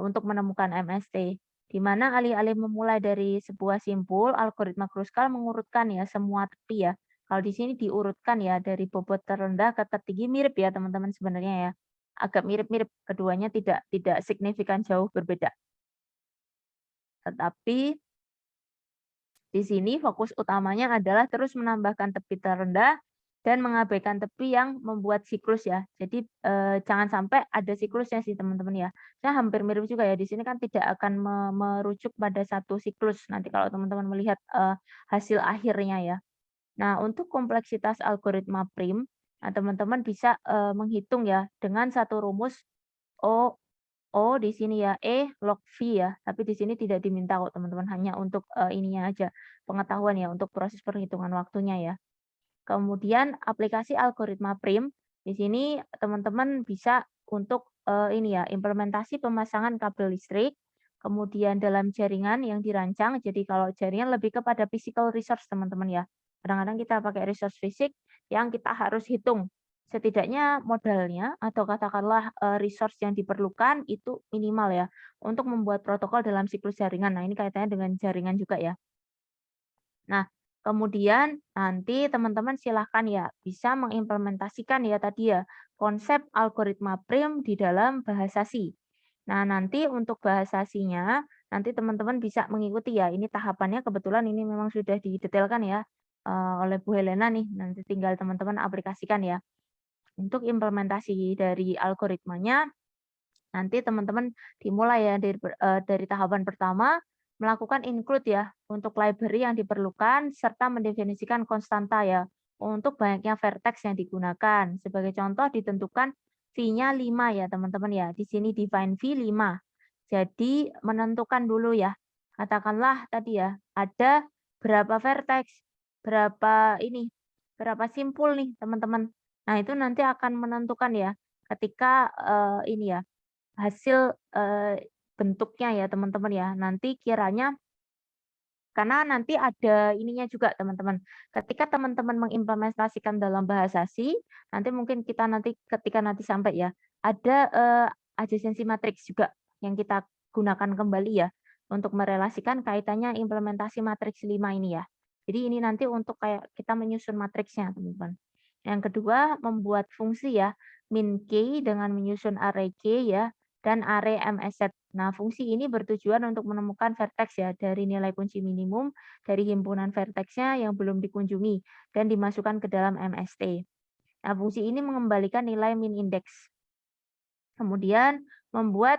Untuk menemukan MST. Di mana alih-alih memulai dari sebuah simpul, algoritma Kruskal mengurutkan ya semua tepi ya. Kalau di sini diurutkan ya dari bobot terendah ke tertinggi mirip ya teman-teman sebenarnya ya. Agak mirip-mirip, keduanya tidak signifikan jauh berbeda. Tetapi di sini fokus utamanya adalah terus menambahkan tepi terendah dan mengabaikan tepi yang membuat siklus ya. Jadi jangan sampai ada siklusnya sih teman-teman ya. Saya hampir mirip juga ya. Di sini kan tidak akan merujuk pada satu siklus nanti kalau teman-teman melihat hasil akhirnya ya. Nah, untuk kompleksitas algoritma prim, nah teman-teman bisa menghitung ya dengan satu rumus O di sini ya, log V ya, tapi di sini tidak diminta kok teman-teman, hanya untuk, ininya aja, pengetahuan ya, untuk proses perhitungan waktunya ya. Kemudian aplikasi algoritma prim, di sini teman-teman bisa untuk, ini ya, implementasi pemasangan kabel listrik, kemudian dalam jaringan yang dirancang, jadi kalau jaringan lebih kepada physical resource teman-teman ya. Kadang-kadang kita pakai resource fisik yang kita harus hitung setidaknya modalnya atau katakanlah, resource yang diperlukan itu minimal ya, untuk membuat protokol dalam siklus jaringan. Nah, ini kaitannya dengan jaringan juga ya. Nah, kemudian nanti teman-teman silahkan ya bisa mengimplementasikan ya tadi ya, konsep algoritma prim di dalam bahasa C. Nah, nanti untuk bahasa C-nya, nanti teman-teman bisa mengikuti ya, ini tahapannya kebetulan ini memang sudah didetailkan ya, oleh Bu Helena nih, nanti tinggal teman-teman aplikasikan ya. Untuk implementasi dari algoritmanya, nanti teman-teman dimulai ya dari tahapan pertama, melakukan include ya, untuk library yang diperlukan, serta mendefinisikan konstanta ya, untuk banyaknya vertex yang digunakan. Sebagai contoh ditentukan V-nya 5 ya teman-teman ya, di sini define V 5. Jadi menentukan dulu ya, katakanlah tadi ya, ada berapa vertex, berapa ini, berapa simpul nih teman-teman. Nah, itu nanti akan menentukan ya, ketika, ini ya, hasil, bentuknya ya teman-teman ya, nanti kiranya karena nanti ada ininya juga teman-teman, ketika teman-teman mengimplementasikan dalam bahasa C, nanti mungkin kita nanti ketika nanti sampai ya, ada, adjacency matrix juga yang kita gunakan kembali ya, untuk merelasikan kaitannya implementasi matriks 5 ini ya. Jadi ini nanti untuk kayak kita menyusun matriksnya teman-teman. Yang kedua, membuat fungsi ya, min K dengan menyusun array K ya, dan array MSZ. Nah, fungsi ini bertujuan untuk menemukan vertex ya dari nilai kunci minimum dari himpunan vertexnya yang belum dikunjungi dan dimasukkan ke dalam MST. Nah, fungsi ini mengembalikan nilai min index. Kemudian membuat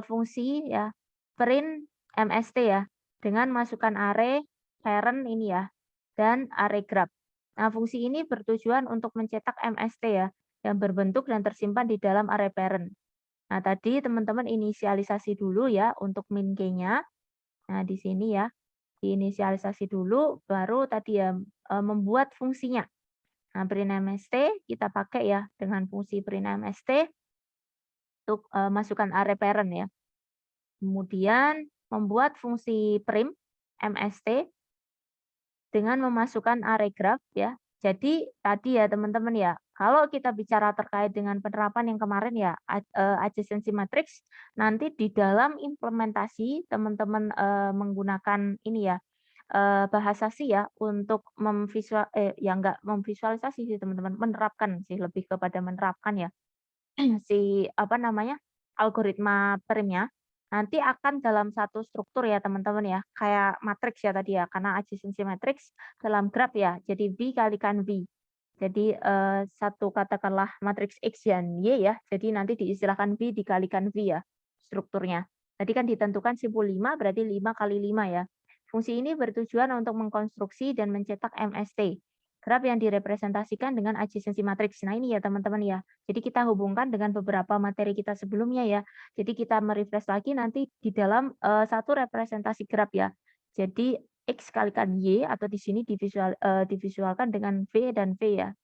fungsi ya print MST ya dengan masukkan array parent ini ya dan array graph. Nah, fungsi ini bertujuan untuk mencetak MST ya yang berbentuk dan tersimpan di dalam array parent. Nah, tadi teman-teman inisialisasi dulu ya untuk min K-nya. Nah, di sini ya, diinisialisasi dulu, baru tadi ya membuat fungsinya. Nah, print MST kita pakai ya dengan fungsi print MST untuk masukkan array parent ya. Kemudian membuat fungsi prim MST dengan memasukkan array graph ya. Jadi tadi ya teman-teman ya, kalau kita bicara terkait dengan penerapan yang kemarin ya, adjacency matrix, nanti di dalam implementasi teman-teman menggunakan ini ya, bahasa sih ya untuk ya enggak memvisualisasi sih teman-teman, menerapkan sih lebih kepada menerapkan ya. Si apa namanya, algoritma primnya, nanti akan dalam satu struktur ya teman-teman ya, kayak matriks ya tadi ya, karena adjacency matrix dalam graph ya, jadi V kalikan V. Jadi, satu katakanlah matriks X dan Y ya, jadi nanti diistilahkan V dikalikan V ya, strukturnya. Tadi kan ditentukan simpul 5 berarti 5 kali 5 ya. Fungsi ini bertujuan untuk mengkonstruksi dan mencetak MST. Graph yang direpresentasikan dengan adjacency matrix. Nah ini ya teman-teman ya. Jadi kita hubungkan dengan beberapa materi kita sebelumnya ya. Jadi kita merefresh lagi nanti di dalam satu representasi graph ya. Jadi X kalikan Y atau di sini divisualkan dengan V dan V ya.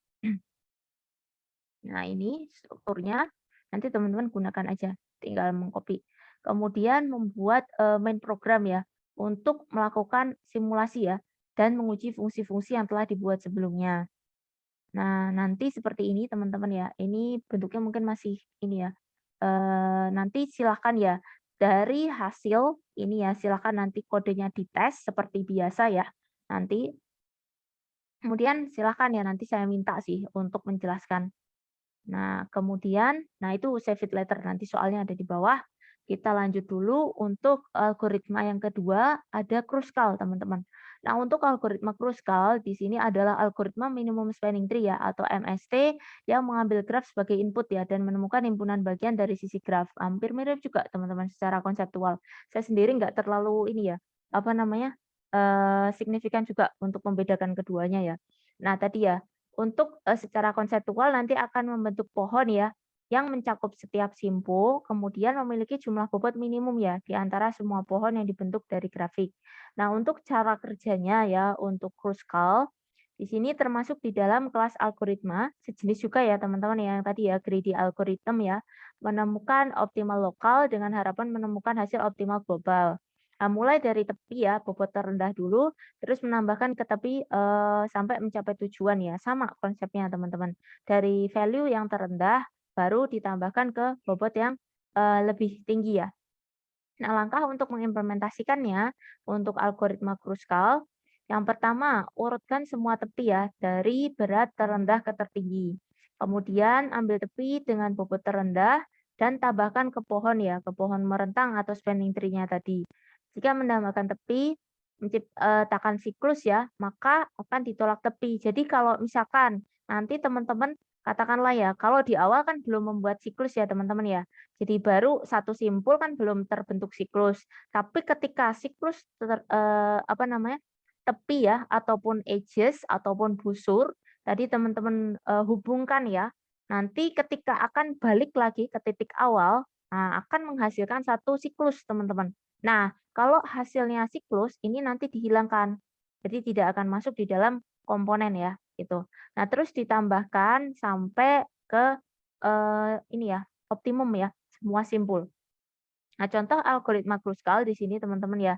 Nah ini strukturnya. Nanti teman-teman gunakan aja, tinggal mengcopy. Kemudian membuat, main program ya, untuk melakukan simulasi ya, dan menguji fungsi-fungsi yang telah dibuat sebelumnya. Nah, nanti seperti ini teman-teman ya, ini bentuknya mungkin masih ini ya, nanti silahkan ya, dari hasil ini ya, silahkan nanti kodenya dites seperti biasa ya, nanti. Kemudian silahkan ya, nanti saya minta sih untuk menjelaskan. Nah, kemudian, nah itu save it later, nanti soalnya ada di bawah. Kita lanjut dulu untuk algoritma yang kedua, ada Kruskal, teman-teman. Nah, untuk algoritma Kruskal di sini adalah algoritma minimum spanning tree ya, atau MST, yang mengambil graf sebagai input ya, dan menemukan himpunan bagian dari sisi graf. Hampir mirip juga, teman-teman, secara konseptual. Saya sendiri nggak terlalu ini ya, apa namanya, signifikan juga untuk membedakan keduanya ya. Nah, tadi ya, untuk, secara konseptual nanti akan membentuk pohon ya, yang mencakup setiap simpul, kemudian memiliki jumlah bobot minimum ya, di antara semua pohon yang dibentuk dari grafik. Nah, untuk cara kerjanya ya, untuk Kruskal, di sini termasuk di dalam kelas algoritma, sejenis juga ya teman-teman yang tadi ya, greedy algorithm ya, menemukan optimal lokal dengan harapan menemukan hasil optimal global. Nah, mulai dari tepi ya, bobot terendah dulu, terus menambahkan ke tepi, sampai mencapai tujuan ya, sama konsepnya teman-teman. Dari value yang terendah, baru ditambahkan ke bobot yang, lebih tinggi ya. Nah, langkah untuk mengimplementasikannya, untuk algoritma Kruskal, yang pertama, urutkan semua tepi ya, dari berat terendah ke tertinggi. Kemudian ambil tepi dengan bobot terendah, dan tambahkan ke pohon ya, ke pohon merentang atau spanning tree-nya tadi. Jika menambahkan tepi, menciptakan siklus ya, maka akan ditolak tepi. Jadi kalau misalkan nanti teman-teman katakanlah ya, kalau di awal kan belum membuat siklus ya teman-teman ya. Jadi baru satu simpul kan belum terbentuk siklus. Tapi ketika siklus apa namanya, tepi ya ataupun edges ataupun busur, tadi teman-teman, hubungkan ya. Nanti ketika akan balik lagi ke titik awal, nah akan menghasilkan satu siklus teman-teman. Nah, kalau hasilnya siklus ini nanti dihilangkan. Jadi tidak akan masuk di dalam komponen ya, gitu. Nah, terus ditambahkan sampai ke, ini ya, optimum ya, semua simpul. Nah, contoh algoritma Kruskal di sini teman-teman ya,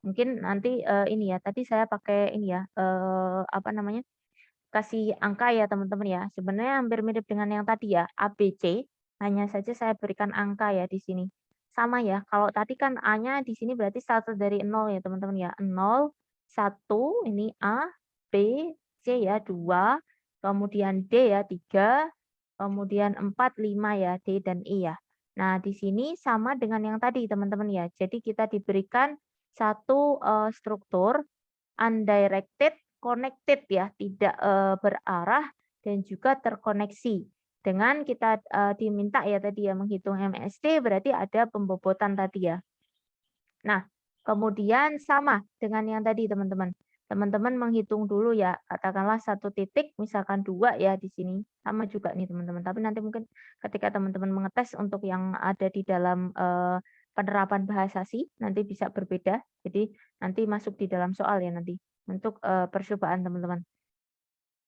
mungkin nanti, ini ya, tadi saya pakai ini ya, apa namanya, kasih angka ya teman-teman ya. Sebenarnya hampir mirip dengan yang tadi ya, A, B, C, hanya saja saya berikan angka ya di sini. Sama ya, kalau tadi kan A-nya di sini berarti start dari 0 ya teman-teman ya. 0, 1 ini A, B, C ya 2, kemudian D ya 3, kemudian 4, 5 ya, D dan E ya. Nah, di sini sama dengan yang tadi teman-teman ya. Jadi kita diberikan satu struktur undirected, connected ya, tidak, berarah dan juga terkoneksi. Dengan kita, diminta ya tadi ya menghitung MST berarti ada pembobotan tadi ya. Nah, kemudian sama dengan yang tadi teman-teman. Teman-teman menghitung dulu ya, katakanlah satu titik, misalkan 2 ya di sini. Sama juga nih teman-teman, tapi nanti mungkin ketika teman-teman mengetes untuk yang ada di dalam, penerapan bahasa sih, nanti bisa berbeda. Jadi nanti masuk di dalam soal ya nanti, untuk, percobaan teman-teman.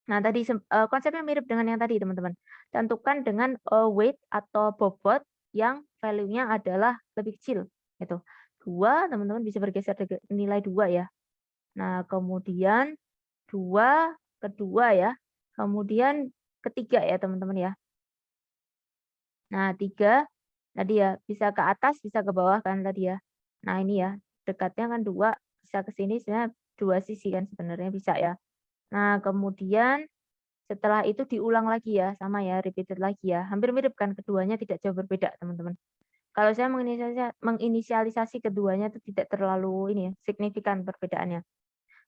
Nah tadi konsepnya mirip dengan yang tadi teman-teman. Tentukan dengan, weight atau bobot yang value-nya adalah lebih kecil, gitu. 2 teman-teman bisa bergeser nilai 2 ya. Nah kemudian 2 kedua ya, kemudian ketiga ya teman-teman ya. Nah 3 tadi ya, bisa ke atas, bisa ke bawah kan tadi ya. Nah ini ya, dekatnya kan 2 bisa ke sini sebenarnya 2 sisi kan sebenarnya bisa ya. Nah kemudian setelah itu diulang lagi ya, sama ya, repeated lagi ya. Hampir mirip kan keduanya tidak jauh berbeda, teman-teman. Kalau saya menginisialisasi keduanya itu tidak terlalu ini ya, signifikan perbedaannya.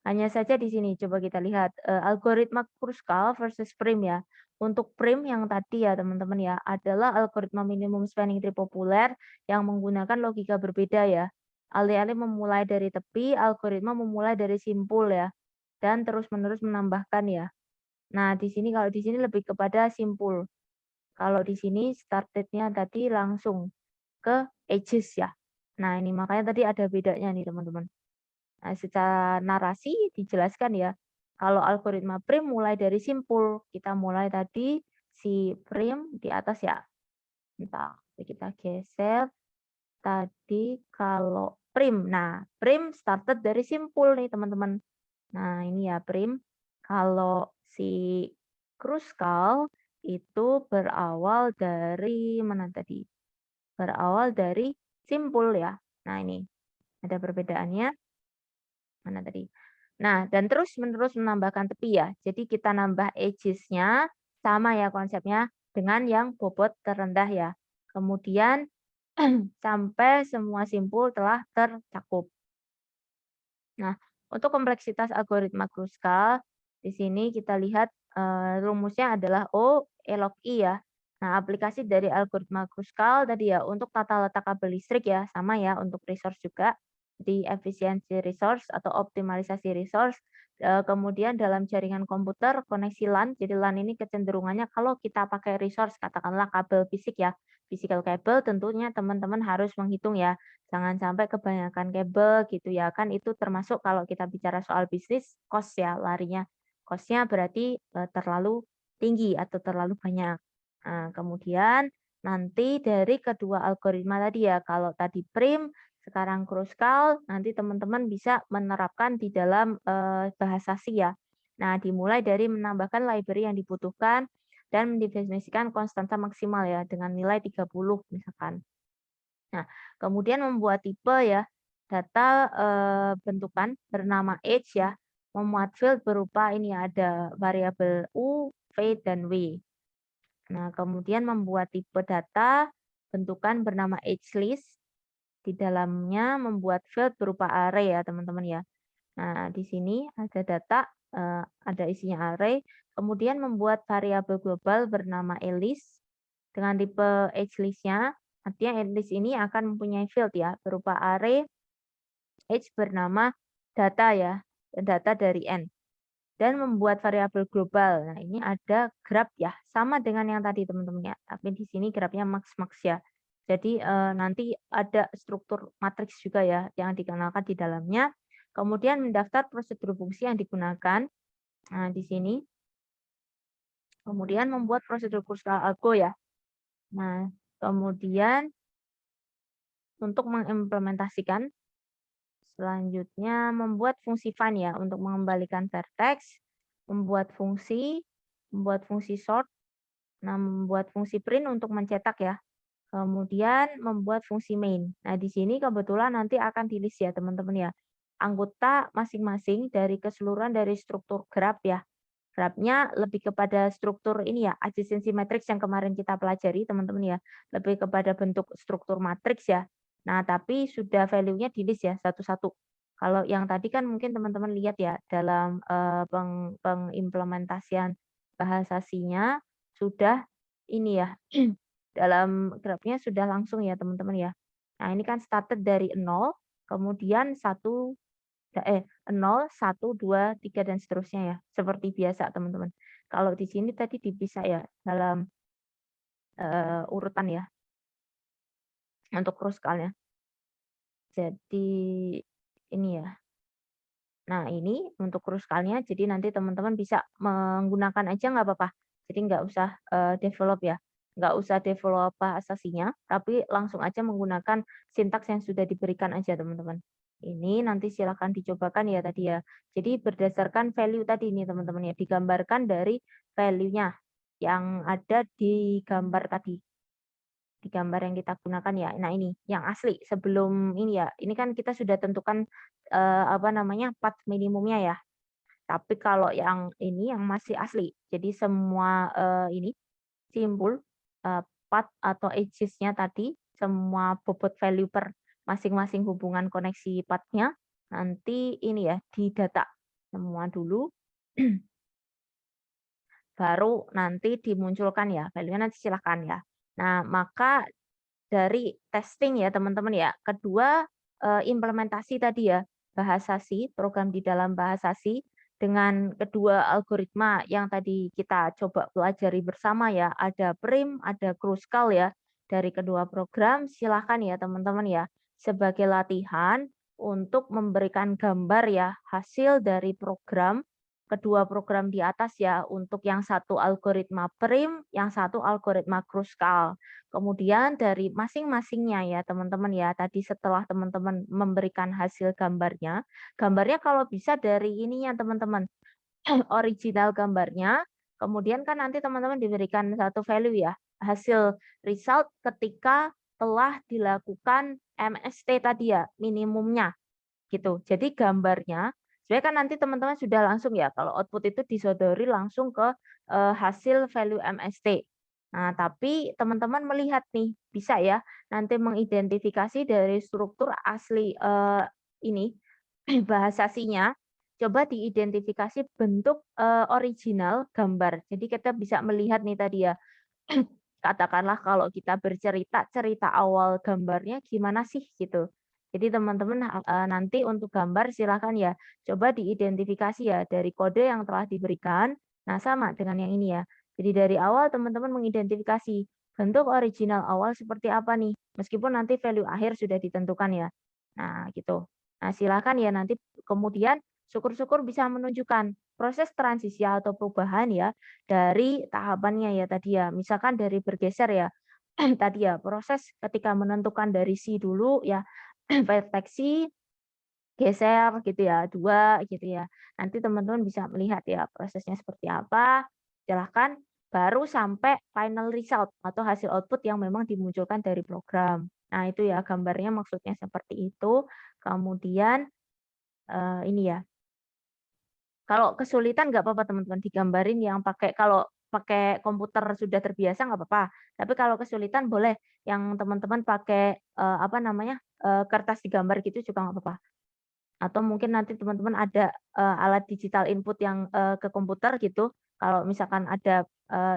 Hanya saja di sini coba kita lihat, algoritma Kruskal versus Prim ya. Untuk Prim yang tadi ya teman-teman ya, adalah algoritma minimum spanning tree populer yang menggunakan logika berbeda ya. Alih-alih memulai dari tepi, algoritma memulai dari simpul ya, dan terus-menerus menambahkan ya. Nah, di sini kalau di sini lebih kepada simpul. Kalau di sini started-nya tadi langsung ke edges ya. Nah, ini makanya tadi ada bedanya nih teman-teman. Nah, secara narasi dijelaskan ya. Kalau algoritma prim mulai dari simpul. Kita mulai tadi si prim di atas ya. Bentar, kita geser. Tadi kalau prim. Nah, prim started dari simpul nih, teman-teman. Nah, ini ya prim. Kalau si kruskal itu berawal dari mana tadi? Berawal dari simpul ya. Nah, ini ada perbedaannya. Mana tadi? Nah, dan terus-menerus menambahkan tepi ya. Jadi kita nambah edges-nya sama ya konsepnya dengan yang bobot terendah ya. Kemudian sampai semua simpul telah tercakup. Nah, untuk kompleksitas algoritma Kruskal, di sini kita lihat rumusnya adalah O log I ya. Nah, aplikasi dari algoritma Kruskal tadi ya untuk tata letak kabel listrik ya, sama ya untuk resource juga. Di efisiensi resource atau optimalisasi resource. Kemudian dalam jaringan komputer koneksi LAN, jadi LAN ini kecenderungannya kalau kita pakai resource katakanlah kabel fisik ya, physical cable tentunya teman-teman harus menghitung ya. Jangan sampai kebanyakan kabel gitu ya, kan itu termasuk kalau kita bicara soal bisnis, cost ya larinya. Cost-nya berarti, terlalu tinggi atau terlalu banyak. Nah, kemudian nanti dari kedua algoritma tadi ya, kalau tadi prim, sekarang Kruskal, nanti teman-teman bisa menerapkan di dalam, bahasa C ya. Nah, dimulai dari menambahkan library yang dibutuhkan dan mendefinisikan konstanta maksimal ya, dengan nilai 30 misalkan. Nah, kemudian membuat tipe ya, data bentukan bernama age ya, memuat field berupa ini ya, ada variabel U, V, dan W. Nah, kemudian membuat tipe data bentukan bernama age list, di dalamnya membuat field berupa array ya teman-teman ya. Nah, di sini ada data, ada isinya array, kemudian membuat variabel global bernama list dengan tipe age list-nya, artinya age list ini akan mempunyai field ya, berupa array age bernama data ya, data dari n. Dan membuat variabel global. Nah, ini ada graph ya, sama dengan yang tadi teman-teman ya, tapi di sini grafnya max-max ya. Jadi nanti ada struktur matriks juga ya yang dikenalkan di dalamnya. Kemudian mendaftar prosedur fungsi yang digunakan. Nah, di sini. Kemudian membuat prosedur Kruskal algo ya. Nah, kemudian untuk mengimplementasikan selanjutnya membuat fungsi find ya untuk mengembalikan vertex, membuat fungsi sort, nah membuat fungsi print untuk mencetak ya. Kemudian membuat fungsi main. Nah, di sini kebetulan nanti akan di-list ya teman-teman ya. Anggota masing-masing dari keseluruhan dari struktur graph ya. Graph-nya lebih kepada struktur ini ya, adjacency matrix yang kemarin kita pelajari teman-teman ya. Lebih kepada bentuk struktur matriks ya. Nah, tapi sudah value-nya di-list ya satu-satu. Kalau yang tadi kan mungkin teman-teman lihat ya dalam pengimplementasian bahasa C-nya sudah ini ya dalam grafnya sudah langsung ya teman-teman ya. Nah, ini kan started dari 0, kemudian 0, 1, 2, 3 dan seterusnya ya. Seperti biasa teman-teman. Kalau di sini tadi dipisah ya dalam urutan ya untuk kruskalnya. Jadi ini ya. Nah, ini untuk kruskalnya jadi nanti teman-teman bisa menggunakan aja nggak apa-apa. Jadi nggak usah develop ya. Nggak usah develop bahasasinya, tapi langsung aja menggunakan sintaks yang sudah diberikan aja teman-teman. Ini nanti silakan dicobakan ya tadi ya. Jadi berdasarkan value tadi nih teman-teman ya, digambarkan dari value-nya yang ada di gambar tadi. Di gambar yang kita gunakan ya. Nah, ini yang asli sebelum ini ya. Ini kan kita sudah tentukan apa namanya path minimumnya ya. Tapi kalau yang ini yang masih asli. Jadi semua ini simbol path atau edges-nya tadi, semua bobot value per masing-masing hubungan koneksi path-nya nanti ini ya didata semua dulu. Baru nanti dimunculkan ya, value-nya nanti silakan ya. Nah, maka dari testing ya teman-teman ya. Kedua, implementasi tadi ya, bahasa C, program di dalam bahasa C, dengan kedua algoritma yang tadi kita coba pelajari bersama ya, ada prim, ada kruskal ya, dari kedua program, silahkan ya teman-teman ya, sebagai latihan untuk memberikan gambar ya, hasil dari program kedua program di atas ya, untuk yang satu algoritma prim, yang satu algoritma Kruskal. Kemudian dari masing-masingnya ya teman-teman ya, tadi setelah teman-teman memberikan hasil gambarnya, gambarnya kalau bisa dari ininya teman-teman, original gambarnya, kemudian kan nanti teman-teman diberikan satu value ya, hasil result ketika telah dilakukan MST tadi ya, minimumnya gitu. Jadi gambarnya sebenarnya kan nanti teman-teman sudah langsung ya kalau output itu disodori langsung ke hasil value MST. Nah, tapi teman-teman melihat nih bisa ya nanti mengidentifikasi dari struktur asli ini bahasa C-nya, coba diidentifikasi bentuk original gambar. Jadi kita bisa melihat nih tadi ya, katakanlah kalau kita bercerita, cerita awal gambarnya gimana sih gitu. Jadi teman-teman nanti untuk gambar silakan ya coba diidentifikasi ya dari kode yang telah diberikan. Nah, sama dengan yang ini ya. Jadi dari awal teman-teman mengidentifikasi bentuk original awal seperti apa nih, meskipun nanti value akhir sudah ditentukan ya. Nah, gitu. Nah, silakan ya nanti kemudian syukur-syukur bisa menunjukkan proses transisi atau perubahan ya dari tahapannya ya tadi ya, misalkan dari bergeser ya, tadi ya proses ketika menentukan dari si dulu ya, vertex si, geser gitu ya, 2 gitu ya. Nanti teman-teman bisa melihat ya prosesnya seperti apa, silahkan baru sampai final result atau hasil output yang memang dimunculkan dari program. Nah itu ya gambarnya maksudnya seperti itu. Kemudian, ini ya, kalau kesulitan nggak apa-apa teman-teman digambarin yang pakai kalau pakai komputer sudah terbiasa nggak apa-apa. Tapi kalau kesulitan boleh yang teman-teman pakai, apa namanya, kertas digambar gitu juga nggak apa-apa. Atau mungkin nanti teman-teman ada, alat digital input yang, ke komputer gitu, kalau misalkan ada,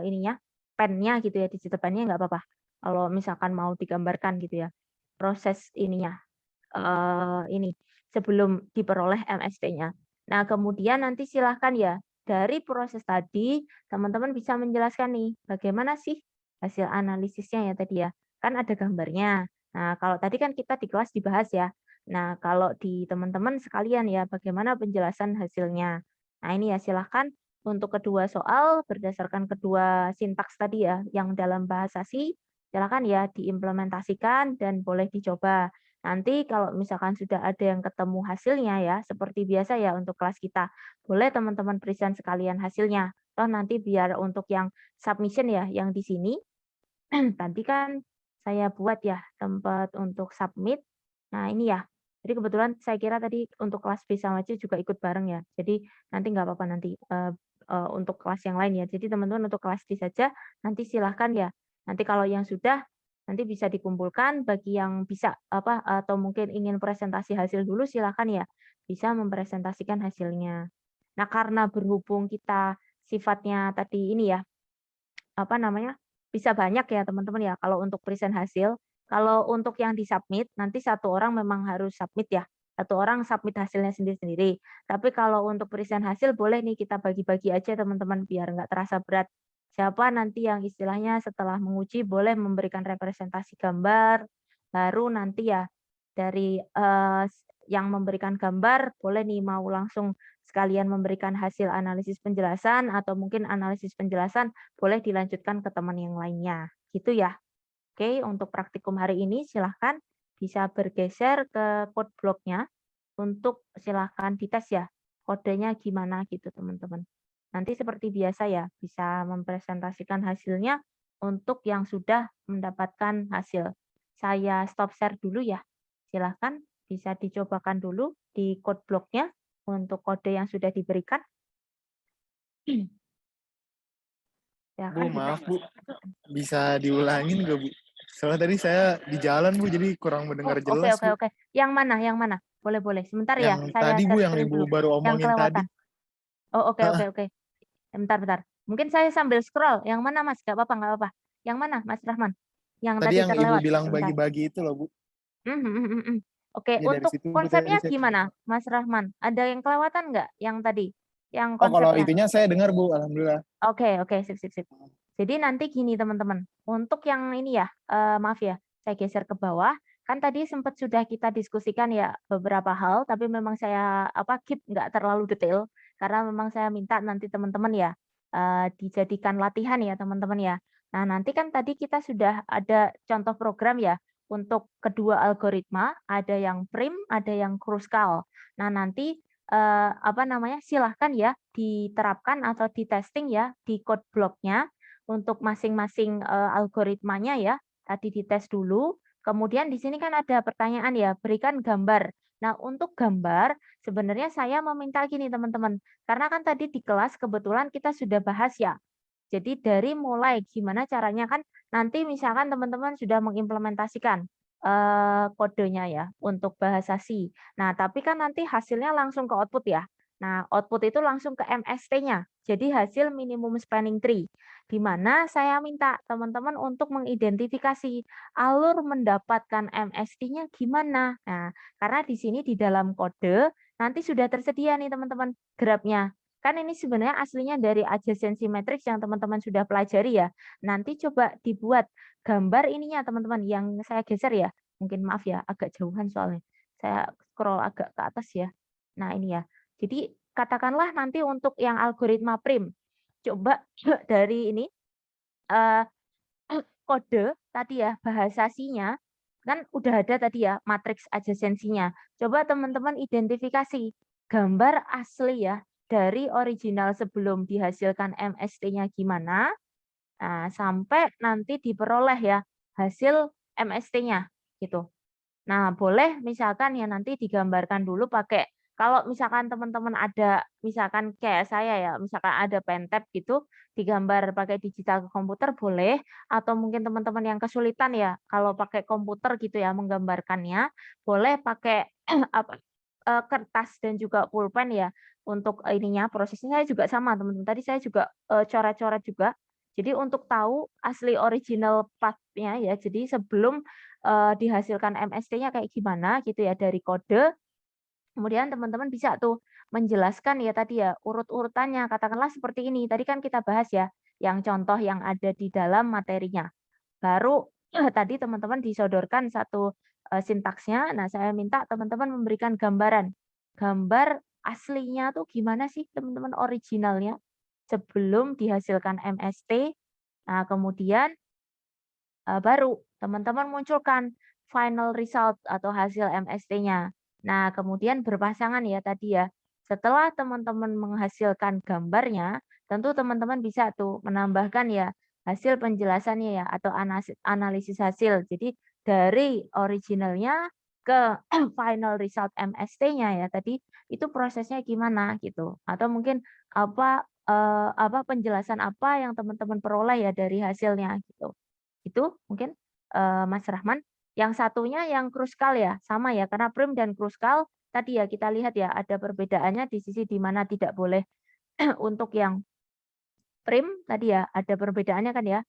ininya, pennya gitu ya, digital pennya nggak apa-apa. Kalau misalkan mau digambarkan gitu ya, proses ininya, ini, sebelum diperoleh MST-nya. Nah, kemudian nanti silahkan ya, dari proses tadi, teman-teman bisa menjelaskan nih, bagaimana sih hasil analisisnya ya tadi ya, kan ada gambarnya. Nah, kalau tadi kan kita di kelas dibahas ya. Nah, kalau di teman-teman sekalian ya, bagaimana penjelasan hasilnya. Nah, ini ya silahkan untuk kedua soal berdasarkan kedua sintaks tadi ya, yang dalam bahasa C, silakan ya diimplementasikan dan boleh dicoba. Nanti kalau misalkan sudah ada yang ketemu hasilnya ya, seperti biasa ya untuk kelas kita, boleh teman-teman present sekalian hasilnya. Toh nanti biar untuk yang submission ya, yang di sini, tadi kan saya buat ya tempat untuk submit. Nah ini ya, jadi kebetulan saya kira tadi untuk kelas B sama C juga ikut bareng ya. Jadi nanti nggak apa-apa nanti untuk kelas yang lain ya. Jadi teman-teman untuk kelas D saja nanti silahkan ya. Nanti kalau yang sudah nanti bisa dikumpulkan bagi yang bisa apa atau mungkin ingin presentasi hasil dulu silahkan ya bisa mempresentasikan hasilnya. Nah karena berhubung kita sifatnya tadi ini ya apa namanya, bisa banyak ya teman-teman ya kalau untuk present hasil. Kalau untuk yang di-submit, nanti satu orang memang harus submit ya, satu orang submit hasilnya sendiri-sendiri. Tapi kalau untuk present hasil boleh nih kita bagi-bagi aja teman-teman biar nggak terasa berat. Siapa nanti yang istilahnya setelah menguji boleh memberikan representasi gambar, baru nanti ya dari, yang memberikan gambar boleh nih mau langsung sekalian memberikan hasil analisis penjelasan atau mungkin analisis penjelasan boleh dilanjutkan ke teman yang lainnya, gitu ya. Oke, untuk praktikum hari ini silahkan bisa bergeser ke code block-nya untuk silahkan dites ya, kodenya gimana gitu teman-teman. Nanti seperti biasa ya, bisa mempresentasikan hasilnya untuk yang sudah mendapatkan hasil. Saya stop share dulu ya. Silahkan bisa dicobakan dulu di code block-nya untuk kode yang sudah diberikan. Bu, Silakan maaf Bu, dicoba. bisa diulangin nggak Bu? Soalnya tadi saya di jalan Bu, jadi kurang Oh, mendengar oke jelas oke Bu. oke. Yang mana yang mana? Boleh boleh. Sebentar ya, Yang saya tadi Bu, share yang screen dulu. Ibu baru Yang omongin tadi. kelewatan. Oh, oke oke Heeh, oke. Bentar bentar. Mungkin saya sambil scroll. Yang mana Mas? Gak apa-apa nggak apa-apa. Yang mana Mas Rahman? Yang tadi tadi yang Ibu terlewat. bilang Bentar. bagi-bagi itu loh Bu. Oke, Ya dari untuk situ Bu tadi konsepnya saya. gimana Mas Rahman? Ada yang kelewatan nggak yang tadi? Yang Oh kalau konsepnya? itunya saya dengar Bu, Alhamdulillah. Oke oke, sip sip sip. Jadi nanti gini teman-teman, untuk yang ini ya, maaf ya, saya geser ke bawah, kan tadi sempat sudah kita diskusikan ya beberapa hal, tapi memang saya apa, keep nggak terlalu detail, karena memang saya minta nanti teman-teman ya dijadikan latihan ya teman-teman ya. Nah, nanti kan tadi kita sudah ada contoh program ya untuk kedua algoritma, ada yang prim, ada yang kruskal. Nah, nanti apa namanya? Silahkan ya diterapkan atau di-testing ya di code block-nya untuk masing-masing algoritmanya ya. Tadi dites dulu. Kemudian di sini kan ada pertanyaan ya, berikan gambar. Nah, untuk gambar sebenarnya saya meminta gini teman-teman, karena kan tadi di kelas kebetulan kita sudah bahas ya. Jadi dari mulai gimana caranya kan nanti misalkan teman-teman sudah mengimplementasikan kodenya ya untuk bahasa C. Nah, tapi kan nanti hasilnya langsung ke output ya. Nah, output itu langsung ke MST-nya. Jadi hasil minimum spanning tree. Di mana saya minta teman-teman untuk mengidentifikasi alur mendapatkan MST-nya gimana. Nah, karena di sini di dalam kode nanti sudah tersedia nih teman-teman grafnya. Kan ini sebenarnya aslinya dari adjacency matrix yang teman-teman sudah pelajari ya. Nanti coba dibuat gambar ininya teman-teman yang saya geser ya. Mungkin maaf ya, agak jauhan soalnya. Saya scroll agak ke atas ya. Nah, ini ya. Jadi katakanlah nanti untuk yang algoritma prim, coba dari ini eh, kode tadi ya bahasa C-nya kan udah ada tadi ya matriks adjacensinya. Coba teman-teman identifikasi gambar asli ya dari original sebelum dihasilkan MST-nya gimana. Nah, sampai nanti diperoleh ya hasil MST-nya gitu. Nah, boleh misalkan ya nanti digambarkan dulu pakai kalau misalkan teman-teman ada misalkan kayak saya ya, misalkan ada pentap gitu, digambar pakai digital ke komputer boleh atau mungkin teman-teman yang kesulitan ya kalau pakai komputer gitu ya menggambarkannya, boleh pakai apa kertas dan juga pulpen ya untuk ininya prosesnya saya juga sama teman-teman. Tadi saya juga coret-coret juga. Jadi untuk tahu asli original path-nya ya, jadi sebelum dihasilkan MST-nya kayak gimana gitu ya dari kode, kemudian teman-teman bisa tuh menjelaskan ya tadi ya urut-urutannya, katakanlah seperti ini, tadi kan kita bahas ya, yang contoh yang ada di dalam materinya. Baru tadi teman-teman disodorkan satu sintaksnya, nah saya minta teman-teman memberikan gambaran. Gambar aslinya tuh gimana sih teman-teman originalnya sebelum dihasilkan MST. Nah, kemudian baru teman-teman munculkan final result atau hasil MST-nya. Nah, kemudian berpasangan ya tadi ya. Setelah teman-teman menghasilkan gambarnya, tentu teman-teman bisa tuh menambahkan ya hasil penjelasannya ya atau analisis hasil. Jadi dari originalnya ke final result MST-nya ya tadi itu prosesnya gimana gitu. Atau mungkin apa penjelasan apa yang teman-teman peroleh ya dari hasilnya gitu. Itu mungkin, Mas Rahman. Yang satunya yang kruskal ya, sama ya, karena prim dan kruskal tadi ya kita lihat ya ada perbedaannya di sisi di mana tidak boleh untuk yang prim tadi ya ada perbedaannya kan ya.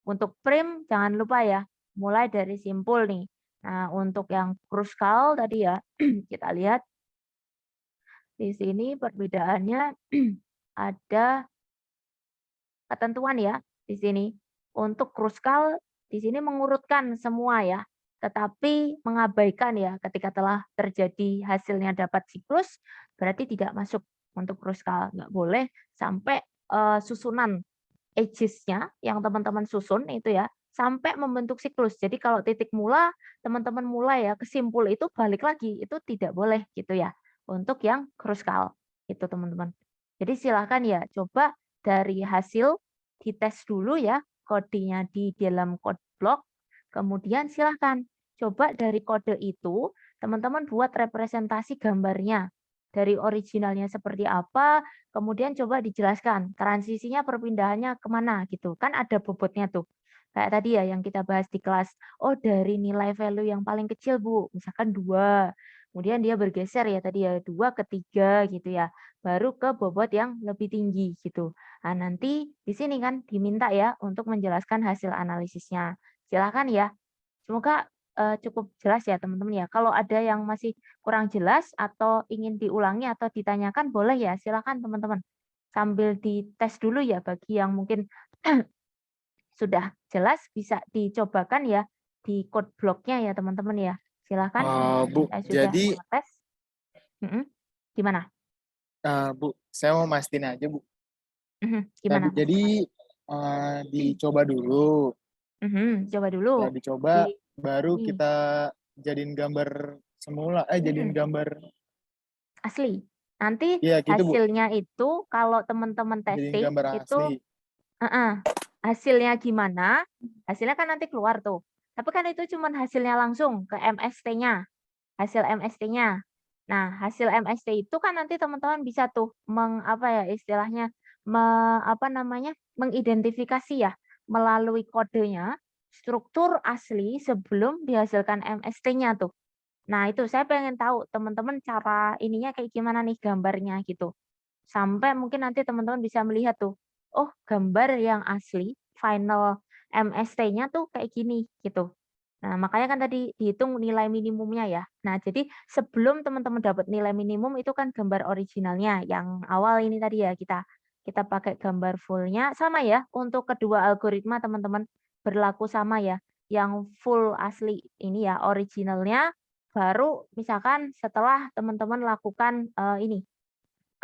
Untuk prim jangan lupa ya, mulai dari simpul nih. Nah, untuk yang kruskal tadi ya kita lihat di sini perbedaannya ada ketentuan ya di sini. Untuk kruskal di sini mengurutkan semua ya, tetapi mengabaikan ya ketika telah terjadi hasilnya dapat siklus, berarti tidak masuk untuk kruskal. Nggak boleh sampai susunan edges-nya yang teman-teman susun itu ya, sampai membentuk siklus. Jadi kalau titik mula, teman-teman mulai ya kesimpul itu balik lagi, itu tidak boleh gitu ya, untuk yang kruskal, itu teman-teman. Jadi silakan ya, coba dari hasil dites dulu ya kodenya di dalam code block, kemudian silahkan coba dari kode itu teman-teman buat representasi gambarnya. Dari originalnya seperti apa, kemudian coba dijelaskan transisinya perpindahannya kemana gitu. Kan ada bobotnya tuh. Kayak tadi ya yang kita bahas di kelas. Oh dari nilai value yang paling kecil Bu, misalkan 2. Kemudian dia bergeser ya tadi ya 2 ke 3 gitu ya. Baru ke bobot yang lebih tinggi gitu. Nah, nanti di sini kan diminta ya untuk menjelaskan hasil analisisnya. Silakan ya. Semoga cukup jelas ya teman-teman ya. Kalau ada yang masih kurang jelas atau ingin diulangi atau ditanyakan boleh ya, silakan teman-teman. Sambil dites dulu ya bagi yang mungkin sudah jelas bisa dicobakan ya di code block-nya ya teman-teman ya. Silakan. Bu, Saya sudah jadi mengetes. Gimana? Bu, saya mau mastiin aja, Bu. Gimana Mas? Jadi dicoba dulu. Coba dulu Setelah dicoba, di baru ini kita jadiin gambar semula, jadiin mhm, gambar asli. Nanti iya gitu, Bu. hasilnya itu kalau teman-teman Jadiin testing gambar itu asli. heeh, hasilnya gimana, hasilnya kan nanti keluar tuh. Tapi kan itu cuman hasilnya langsung ke MST-nya, hasil MST-nya. Nah, hasil MST itu kan nanti teman-teman bisa tuh apa ya istilahnya, apa namanya, mengidentifikasi ya, melalui kodenya, struktur asli sebelum dihasilkan MST-nya tuh. Nah, itu saya pengen tahu teman-teman cara ininya kayak gimana nih gambarnya gitu. Sampai mungkin nanti teman-teman bisa melihat tuh, oh gambar yang asli final MST-nya tuh kayak gini gitu. Nah, makanya kan tadi dihitung nilai minimumnya ya. Nah, jadi sebelum teman-teman dapat nilai minimum itu kan gambar originalnya yang awal ini tadi ya kita pakai gambar fullnya sama ya untuk kedua algoritma teman-teman berlaku sama ya. Yang full asli ini ya originalnya baru misalkan setelah teman-teman lakukan ini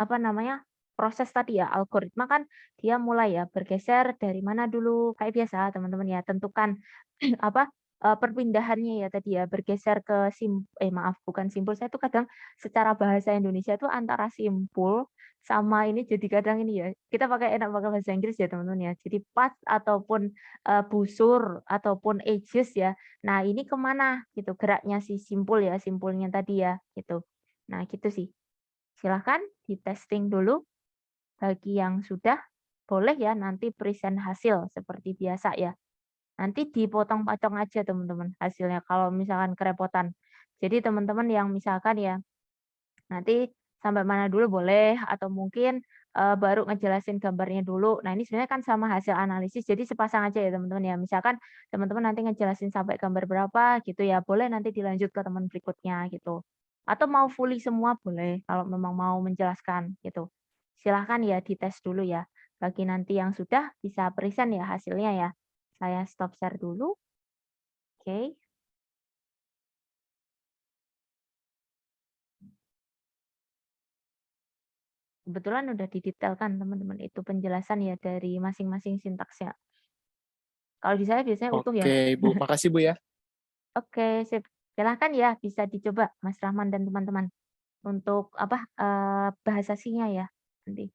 apa namanya, proses tadi ya, algoritma kan dia mulai ya bergeser dari mana dulu, kayak biasa teman-teman ya, tentukan apa, perpindahannya ya tadi ya, bergeser ke maaf bukan simpul, saya tuh kadang secara bahasa Indonesia tuh antara simpul sama ini jadi kadang ini ya, kita enak pakai bahasa Inggris ya teman-teman ya. Jadi path ataupun, busur ataupun edges ya. Nah ini kemana gitu geraknya si simpul ya, simpulnya tadi ya, gitu. Nah gitu sih. Silahkan di-testing dulu, bagi yang sudah, boleh ya nanti present hasil seperti biasa ya. Nanti dipotong-potong aja teman-teman hasilnya kalau misalkan kerepotan. Jadi teman-teman yang misalkan ya, nanti sampai mana dulu boleh atau mungkin, baru ngejelasin gambarnya dulu. Nah ini sebenarnya kan sama hasil analisis jadi sepasang aja ya teman-teman ya. Misalkan teman-teman nanti ngejelasin sampai gambar berapa gitu ya, boleh nanti dilanjut ke teman berikutnya gitu. Atau mau fully semua boleh kalau memang mau menjelaskan gitu. Silahkan ya dites dulu ya. Bagi nanti yang sudah bisa present ya hasilnya ya. Saya stop share dulu. Oke. Kebetulan udah didetailkan teman-teman itu penjelasan ya dari masing-masing sintaksnya. Kalau di saya biasanya utuh ya. Oke, Bu. Makasih, Bu ya. Oke, sip. Silahkan ya bisa dicoba Mas Rahman dan teman-teman untuk apa, bahasa C-nya ya nanti.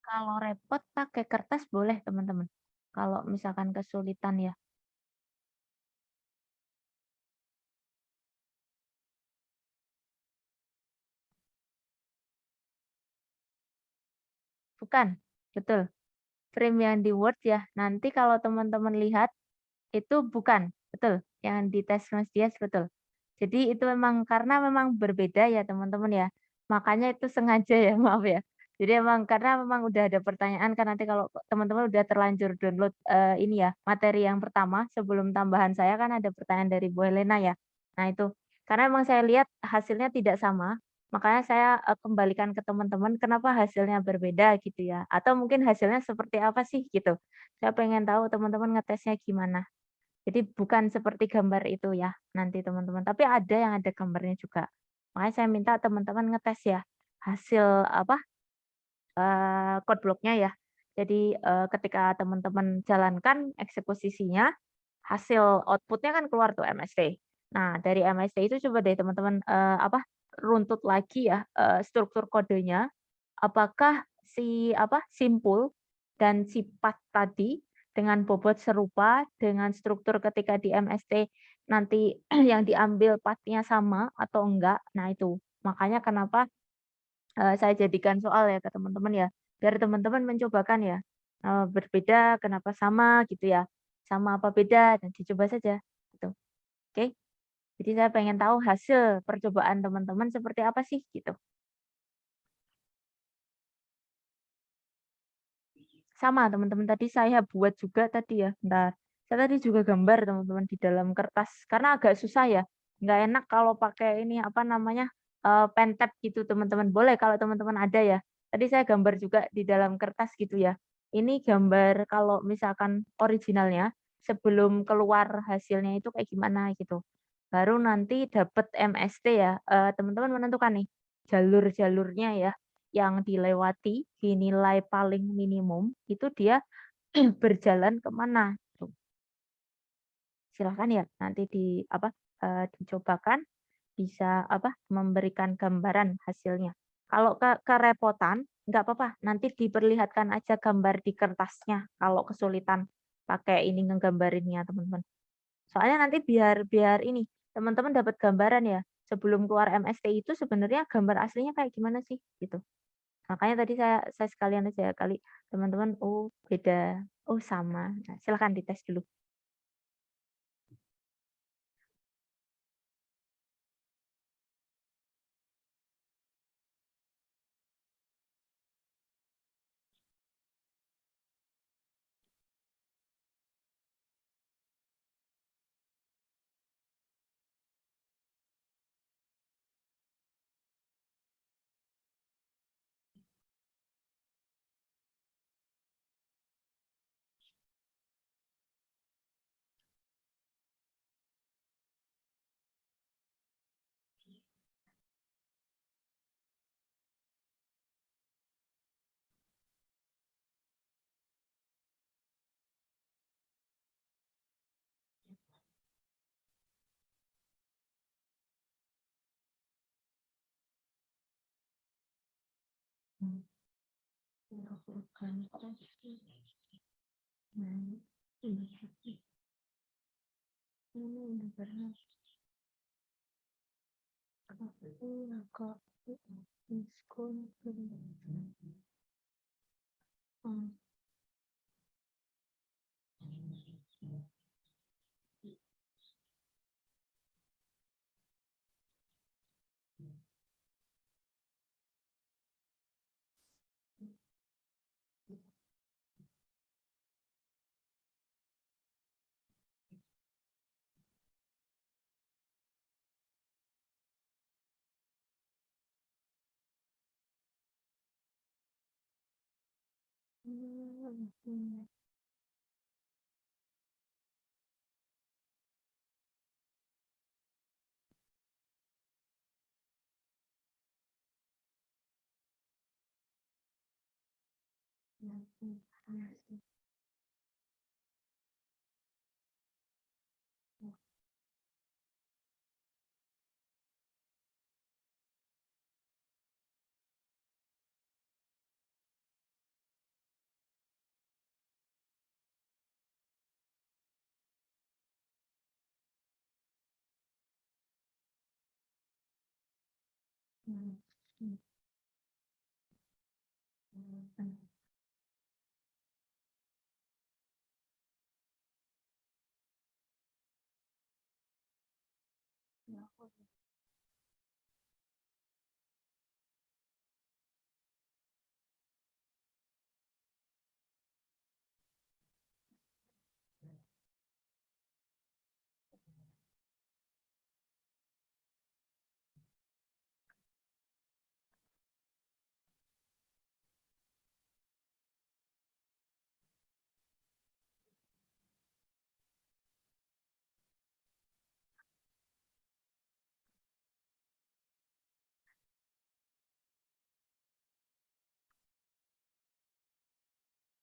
Kalau repot pakai kertas boleh, teman-teman. Kalau misalkan kesulitan ya. Bukan, betul. Frame yang di Word ya, nanti kalau teman-teman lihat itu bukan, betul. Yang di tes Mas Dias betul. Jadi itu memang karena memang berbeda ya teman-teman ya. Makanya itu sengaja ya, maaf ya. Jadi emang karena memang udah ada pertanyaan kan nanti kalau teman-teman udah terlanjur download ini ya, materi yang pertama sebelum tambahan saya kan ada pertanyaan dari Bu Helena ya. Nah itu, karena memang saya lihat hasilnya tidak sama, makanya saya kembalikan ke teman-teman kenapa hasilnya berbeda gitu ya. Atau mungkin hasilnya seperti apa sih gitu. Saya pengen tahu teman-teman ngetesnya gimana. Jadi bukan seperti gambar itu ya, nanti teman-teman, tapi ada yang ada gambarnya juga. Makanya saya minta teman-teman ngetes ya, hasil apa, code block-nya ya. Jadi, ketika teman-teman jalankan eksekusinya, hasil output-nya kan keluar tuh MST. Nah, dari MST itu coba deh teman-teman, apa, runtut lagi ya, struktur kodenya, apakah si apa, simpul dan sifat tadi dengan bobot serupa, dengan struktur ketika di MST nanti yang diambil pathnya sama atau enggak. Nah itu, makanya kenapa, saya jadikan soal ya ke teman-teman ya, biar teman-teman mencobakan ya, berbeda kenapa sama gitu ya, sama apa beda dan dicoba saja gitu, oke? Jadi saya pengen tahu hasil percobaan teman-teman seperti apa sih gitu. Sama teman-teman tadi saya buat juga tadi ya, bentar. Saya tadi juga gambar teman-teman di dalam kertas, karena agak susah ya, nggak enak kalau pakai ini, apa namanya, pen tab gitu teman-teman. Boleh kalau teman-teman ada ya. Tadi saya gambar juga di dalam kertas gitu ya. Ini gambar kalau misalkan originalnya, sebelum keluar hasilnya itu kayak gimana gitu. Baru nanti dapat MST ya, teman-teman menentukan nih, jalur-jalurnya ya. Yang dilewati di nilai paling minimum, itu dia berjalan ke mana, tuh. Silahkan ya nanti apa, dicobakan, bisa apa, memberikan gambaran hasilnya. Kalau kerepotan, nggak apa-apa, nanti diperlihatkan aja gambar di kertasnya, kalau kesulitan pakai ini ngegambarinnya, teman-teman. Soalnya nanti biar biar ini, teman-teman dapat gambaran ya, sebelum keluar MST itu sebenarnya gambar aslinya kayak gimana sih, gitu. Makanya tadi saya sekalian aja kali teman-teman, oh beda, oh sama. Nah, silakan dites dulu.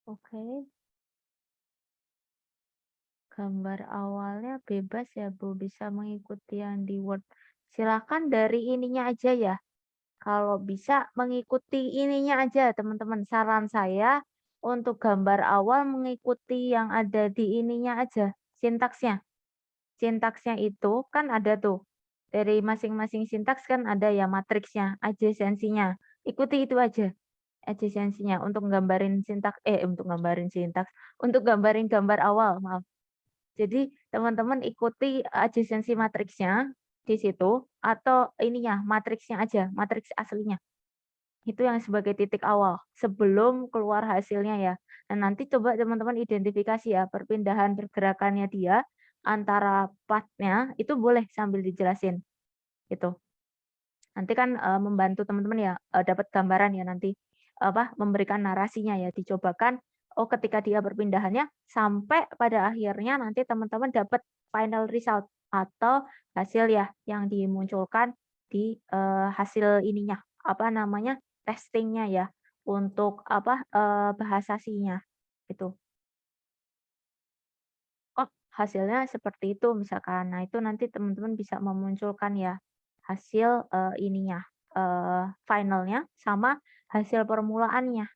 Oke. Gambar awalnya bebas ya Bu, bisa mengikuti yang di Word. Silakan dari ininya aja ya. Kalau bisa mengikuti ininya aja teman-teman. Saran saya untuk gambar awal mengikuti yang ada di ininya aja, sintaksnya. Sintaksnya itu kan ada tuh. Dari masing-masing sintaks kan ada ya matriksnya, adjacensinya. Ikuti itu aja. Adjacensinya untuk gambarin sintaks, untuk gambarin gambar awal, maaf. Jadi teman-teman ikuti adjacensi matriksnya di situ atau ininya matriksnya aja, matriks aslinya. Itu yang sebagai titik awal sebelum keluar hasilnya ya. Dan nanti coba teman-teman identifikasi ya perpindahan pergerakannya dia antara path-nya itu boleh sambil dijelasin gitu. Nanti kan membantu teman-teman ya dapat gambaran ya nanti memberikan narasinya ya dicobakan oh ketika dia perpindahannya sampai pada akhirnya nanti teman-teman dapat final result atau hasil ya yang dimunculkan di hasil ininya apa namanya testingnya ya untuk bahasa C-nya itu. Oh, hasilnya seperti itu misalkan. Nah, itu nanti teman-teman bisa memunculkan ya hasil, ininya, finalnya sama hasil permulaannya.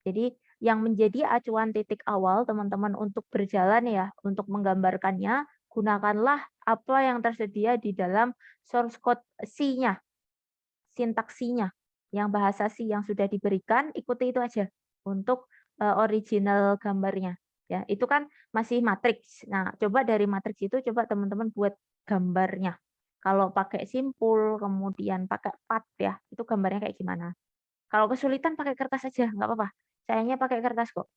Jadi yang menjadi acuan titik awal teman-teman untuk berjalan ya, untuk menggambarkannya, gunakanlah apa yang tersedia di dalam source code C-nya, sintaksinya, yang bahasa C yang sudah diberikan, ikuti itu aja untuk, original gambarnya, ya. Itu kan masih matriks. Nah, coba dari matriks itu coba teman-teman buat gambarnya. Kalau pakai simpul, kemudian pakai path ya, itu gambarnya kayak gimana. Kalau kesulitan pakai kertas aja, nggak apa-apa. Sayangnya pakai kertas kok.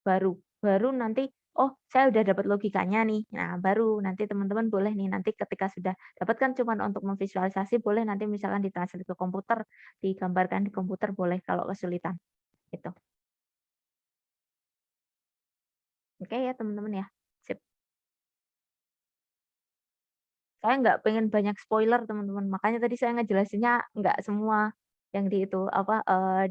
Baru baru nanti, oh saya udah dapat logikanya nih. Nah, baru nanti teman-teman boleh nih nanti ketika sudah dapat kan cuman untuk memvisualisasi boleh nanti misalkan ditranslate ke komputer, digambarkan di komputer boleh kalau kesulitan, gitu. Oke ya teman-teman ya, sip. Saya nggak pengen banyak spoiler teman-teman, makanya tadi saya ngejelasinnya nggak semua yang di itu,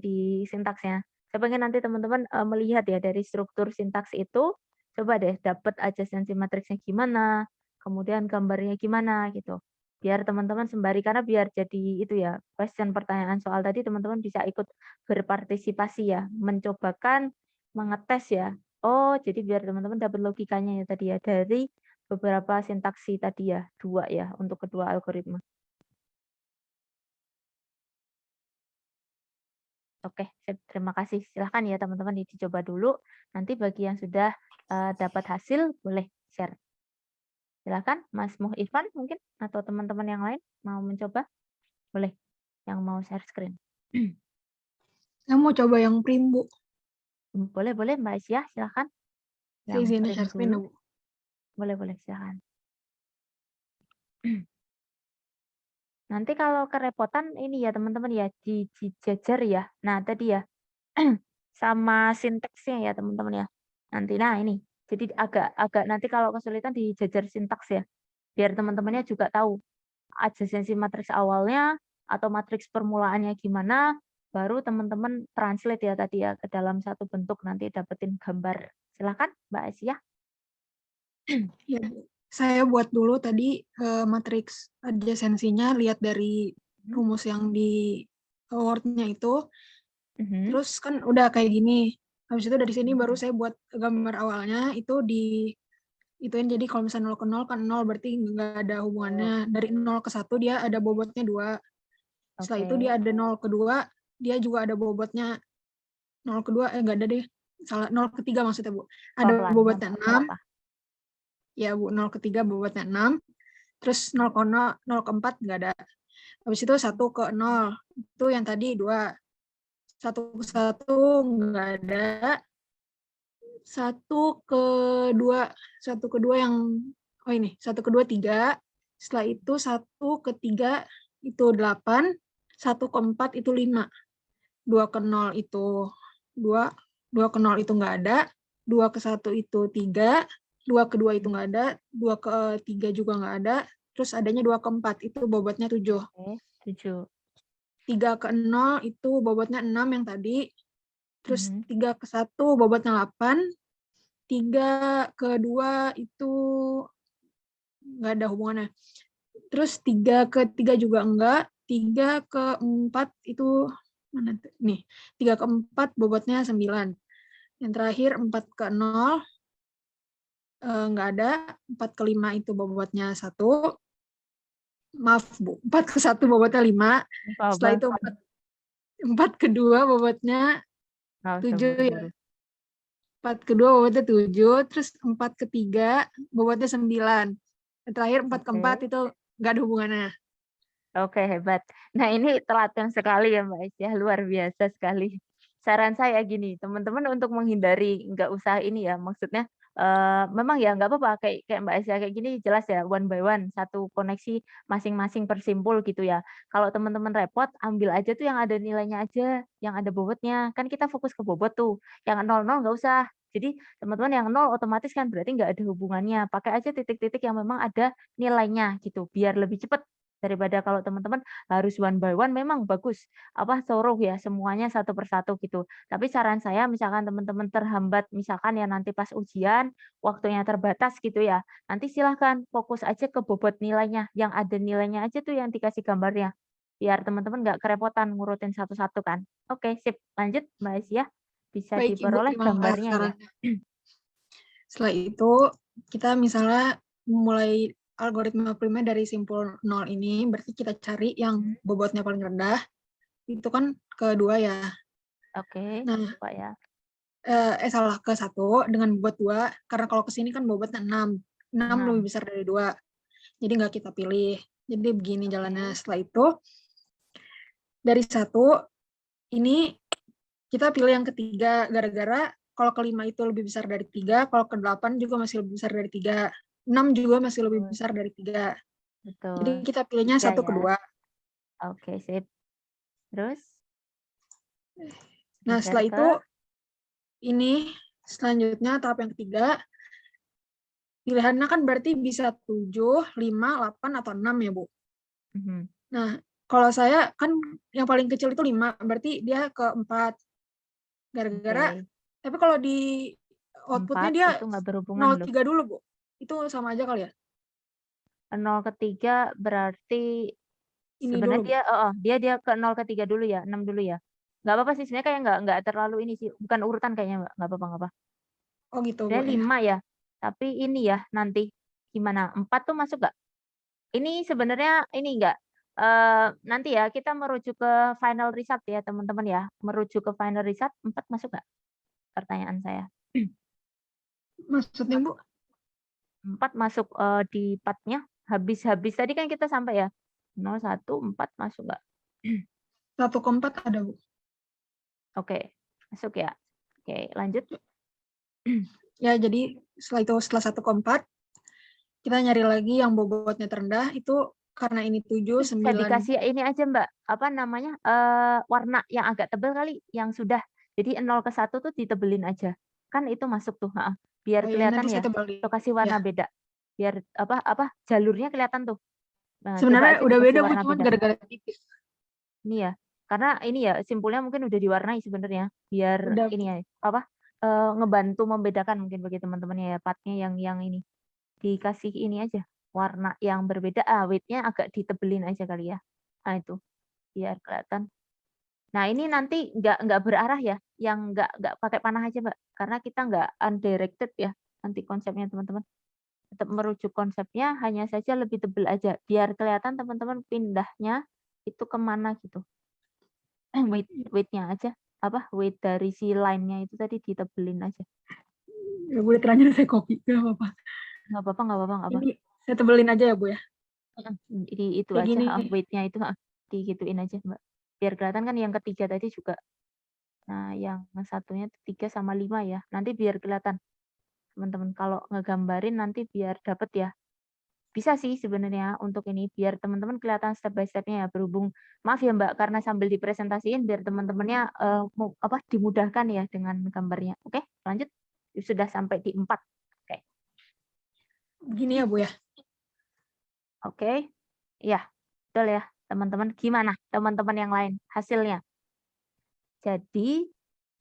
di sintaksnya. Saya pengen nanti teman-teman, melihat ya dari struktur sintaks itu, coba deh dapat adjacency matriksnya gimana, kemudian gambarnya gimana gitu. Biar teman-teman sembari karena biar jadi itu ya, question pertanyaan soal tadi teman-teman bisa ikut berpartisipasi ya, mencobakan mengetes ya. Oh, jadi biar teman-teman dapat logikanya ya tadi ya, dari beberapa sintaksi tadi ya, 2 ya, untuk kedua algoritma. Oke, sip, terima kasih. Silahkan ya teman-teman dicoba dulu, nanti bagi yang sudah, dapat hasil boleh share. Silahkan Mas Muhifan mungkin atau teman-teman yang lain mau mencoba? Boleh, yang mau share screen. Saya mau coba yang print, Bu. Boleh boleh Mbak Asia, silahkan. Saya Yang izin print share screen, dulu. Bu. Boleh boleh, silahkan. Nanti kalau kerepotan ini ya teman-teman ya, dijajar ya. Nah tadi ya, sama sintaksnya ya teman-teman ya. Nanti nah ini. Jadi agak nanti kalau kesulitan dijajar sintaks ya. Biar teman-temannya juga tahu adjacensi matriks awalnya atau matriks permulaannya gimana, baru teman-teman translate ya tadi ya ke dalam satu bentuk nanti dapetin gambar. Silakan Mbak Asia. Ya, Bu. Saya buat dulu tadi matriks adjacensinya, lihat dari rumus yang di Word-nya itu. Terus kan udah kayak gini. Habis itu dari sini baru saya buat gambar awalnya itu di ituin, jadi kalau misalnya 0 ke 0 kan 0 berarti nggak ada hubungannya. Dari 0 ke 1 dia ada bobotnya 2. Setelah itu dia ada 0 kedua, dia juga ada bobotnya 0 kedua, enggak ada deh. Salah, 0 ketiga maksudnya, Bu. Ada Pelan-pelan, bobotnya nggak 6. apa-apa. Ya, Bu, 0 ketiga bobotnya 6. Terus 0 keempat enggak ada. Habis itu 1 ke 0. Itu yang tadi 2. 1 ke 1 enggak ada. 1 ke 2. 1 ke 2 yang ini, 1 ke 2 3. Setelah itu 1 ke 3 itu 8. 1 ke 4 itu 5. 2 ke 0 itu 2. 2 ke 0 itu enggak ada. 2 ke 1 itu 3. 2 ke 2 itu enggak ada. 2 ke 3 juga enggak ada. Terus adanya 2 ke 4 itu bobotnya 7. 7. 3 ke 0 itu bobotnya 6 yang tadi. Terus 3 ke 1 bobotnya 8. 3 ke 2 itu enggak ada hubungannya. Terus 3 ke 3 juga enggak. 3 ke 4 itu mana nih? 3 ke 4 bobotnya 9. Yang terakhir 4 ke 0 enggak ada. 4 ke 5 itu bobotnya 1. Maaf, Bu. 4 ke 1 bobotnya 5. Setelah itu 4 ke 2 bobotnya 7 ya. 4 ke 2 bobotnya 7. Terus 4 ke 3 bobotnya 9. Yang terakhir 4 ke 4 itu enggak ada hubungannya. Oke, hebat. Nah, ini telaten sekali ya, Mbak Aisyah, luar biasa sekali. Saran saya gini, teman-teman untuk menghindari nggak usah ini ya, maksudnya, memang ya nggak apa-apa kayak kayak Mbak Aisyah kayak gini jelas ya, one by one, satu koneksi masing-masing per simpul gitu ya. Kalau teman-teman repot, ambil aja tuh yang ada nilainya aja, yang ada bobotnya. Kan kita fokus ke bobot tuh, yang 0 nggak usah. Jadi teman-teman yang 0 otomatis kan berarti nggak ada hubungannya, pakai aja titik-titik yang memang ada nilainya gitu, biar lebih cepat. Daripada kalau teman-teman harus one by one memang bagus, suruh ya semuanya satu persatu gitu. Tapi saran saya misalkan teman-teman terhambat misalkan ya nanti pas ujian, waktunya terbatas gitu ya, nanti silahkan fokus aja ke bobot nilainya, yang ada nilainya aja tuh yang dikasih gambarnya. Biar teman-teman nggak kerepotan ngurutin satu-satu kan. Oke sip, lanjut Mbak Aisyah, bisa Baik, Ibu, diperoleh terima kasih gambarnya ya? sarannya. Setelah itu, kita misalnya mulai algoritma primer dari simpul 0 ini, berarti kita cari yang bobotnya paling rendah, itu kan kedua ya. Oke, Nah, Pak ya. salah, ke 1 dengan bobot 2, karena kalau ke sini kan bobotnya 6. 6 lebih besar dari 2. Jadi nggak kita pilih. Jadi begini jalannya. Setelah itu, dari 1, ini kita pilih yang ketiga, gara-gara kalau ke-5 itu lebih besar dari 3, kalau ke-8 juga masih lebih besar dari 3. 6 juga masih lebih besar dari 3. Jadi Betul. kita pilihnya 1 ke 2. Oke, sip. Terus? Nah, Geser setelah ke itu, ini selanjutnya tahap yang ketiga, pilihannya kan berarti bisa 7, 5, 8, atau 6 ya, Bu. Nah, kalau saya kan yang paling kecil itu 5, berarti dia ke 4. Gara-gara, tapi kalau di outputnya 4 dia itu nggak berhubungan loh. 0,3 dulu, Bu. Itu sama aja kali ya? 0 ke 3 berarti Ini sebenarnya dulu, Bu. dia ke 0 ke 3 dulu ya, 6 dulu ya? Nggak apa-apa sih, sebenarnya kayak nggak terlalu ini sih, bukan urutan kayaknya Mbak, nggak apa-apa nggak apa. Oh gitu, Bu, Sebenarnya ya. 5 ya, tapi ini ya nanti gimana, 4 tuh masuk nggak? Ini sebenarnya ini nggak, nanti ya kita merujuk ke final result ya teman-teman ya, merujuk ke final result 4 masuk nggak? Pertanyaan saya. Maksudnya, Bu? 4 masuk, di part-nya habis tadi kan kita sampai ya, 0, 1, 4 masuk nggak? 1 ke 4 ada, Bu. Oke, masuk ya. Oke, lanjut. Ya, jadi setelah 1 ke 4, kita nyari lagi yang bobotnya terendah, itu karena ini 7, Terus bisa 9. dikasih ini aja Mbak, apa namanya, warna yang agak tebal kali, yang sudah. Jadi 0 ke 1 tuh ditebelin aja. Kan itu masuk tuh, heeh. Biar Oh ya, kelihatan nanti ya, saya tebalin. tuh kasih Ya. warna beda. Biar jalurnya kelihatan tuh. Nah, coba Sebenarnya aja udah dikasih beda, Bu, warna cuman beda. gara-gara tipis. Ini ya, karena ini ya simpulnya mungkin udah diwarnai sebenarnya, biar Udah. ini ya, ngebantu membedakan mungkin bagi teman-teman ya, part-nya yang ini. Dikasih ini aja, warna yang berbeda, weight-nya agak ditebelin aja kali ya. Nah itu, biar kelihatan. Nah ini nanti nggak berarah ya, yang nggak pakai panah aja Mbak, karena kita nggak undirected ya, nanti konsepnya teman-teman. Tetap merujuk konsepnya, hanya saja lebih tebel aja, biar kelihatan teman-teman pindahnya itu kemana gitu. Weight-nya aja. Weight dari si line-nya itu tadi ditebelin aja. Ya boleh terlanjur saya kopi, nggak apa-apa. Nggak apa-apa. Ini saya tebelin aja ya Bu ya. Itu Kayak aja, gini. weight-nya itu digituin aja Mbak. Biar kelihatan kan yang ketiga tadi juga. Nah, yang satunya 3 sama 5 ya. Nanti biar kelihatan teman-teman kalau ngegambarin nanti biar dapet ya. Bisa sih sebenarnya untuk ini biar teman-teman kelihatan step by step-nya ya. Berhubung maaf ya Mbak karena sambil dipresentasiin biar teman-temannya dimudahkan ya dengan gambarnya. Oke, lanjut. Sudah sampai di 4. Oke. Begini ya Bu ya. Oke. Ya, betul ya, teman-teman. Gimana teman-teman yang lain hasilnya? Jadi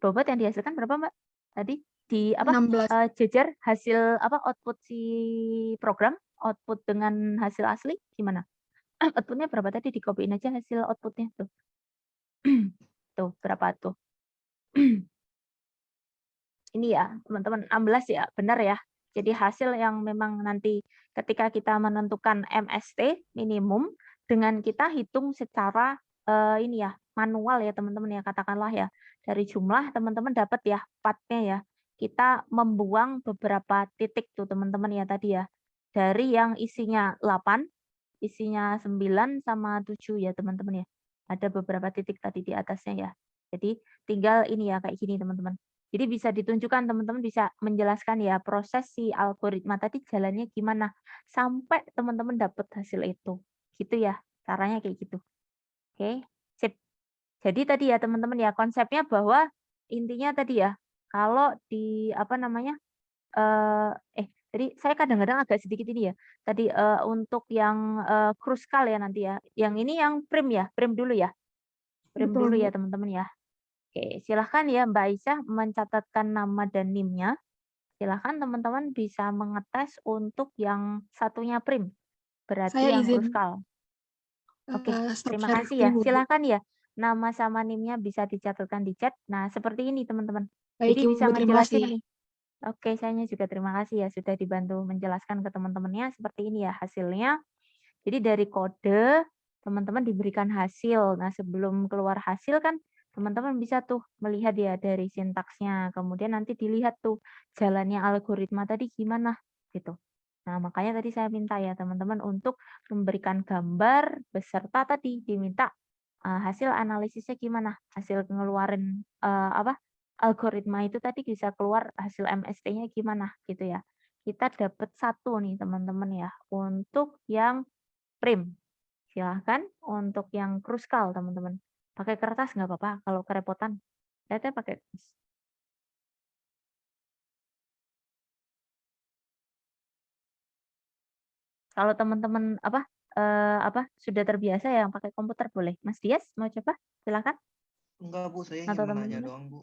bobot yang dihasilkan berapa Mbak? Tadi di 16. jejer hasil output si program, output dengan hasil asli gimana? Outputnya berapa tadi dikopiin aja hasil outputnya tuh. Tuh, berapa tuh? Ini ya, teman-teman 16 ya, benar ya. Jadi hasil yang memang nanti ketika kita menentukan MST minimum dengan kita hitung secara ini ya, manual ya teman-teman ya, katakanlah ya. Dari jumlah teman-teman dapat ya partnya ya. Kita membuang beberapa titik tuh teman-teman ya tadi ya. Dari yang isinya 8, isinya 9 sama 7 ya teman-teman ya. Ada beberapa titik tadi di atasnya ya. Jadi tinggal ini ya kayak gini teman-teman. Jadi bisa ditunjukkan teman-teman bisa menjelaskan ya proses si algoritma tadi jalannya gimana sampai teman-teman dapat hasil itu. Gitu ya. Caranya kayak gitu. Oke, sip. Jadi tadi ya teman-teman ya konsepnya bahwa intinya tadi ya kalau di tadi saya kadang-kadang agak sedikit ini ya. Tadi untuk yang kruskal ya nanti ya. Yang ini yang prim ya, prim dulu ya. Prim Betul, dulu Bu. ya teman-teman ya. Oke, silahkan ya Mbak Aisyah mencatatkan nama dan NIM-nya. Silahkan teman-teman bisa mengetes untuk yang satunya prim. Berarti Saya yang izin kruskal. Oke, stop terima share kasih ya. screen dulu. Silahkan ya. Nama sama NIM-nya bisa dicatatkan di chat. Nah, seperti ini teman-teman. Baik, Jadi bisa Ibu, terima ngejelasin kasih. nih. Oke, saya juga terima kasih ya sudah dibantu menjelaskan ke teman-temannya. Seperti ini ya hasilnya. Jadi dari kode, teman-teman diberikan hasil. Nah, sebelum keluar hasil kan teman-teman bisa tuh melihat ya dari sintaksnya. Kemudian nanti dilihat tuh jalannya algoritma tadi gimana gitu. Nah, makanya tadi saya minta ya teman-teman untuk memberikan gambar beserta tadi diminta hasil analisisnya gimana. Hasil ngeluarin algoritma itu tadi bisa keluar hasil MST-nya gimana gitu ya. Kita dapat 1 nih teman-teman ya untuk yang prim. Silahkan untuk yang kruskal teman-teman. Pakai kertas nggak apa-apa kalau kerepotan. Saya pakai kertas. Kalau teman-teman sudah terbiasa yang pakai komputer boleh. Mas Dias mau coba? Silakan. Enggak Bu, saya Atau ingin menanya teman-teman? doang Bu.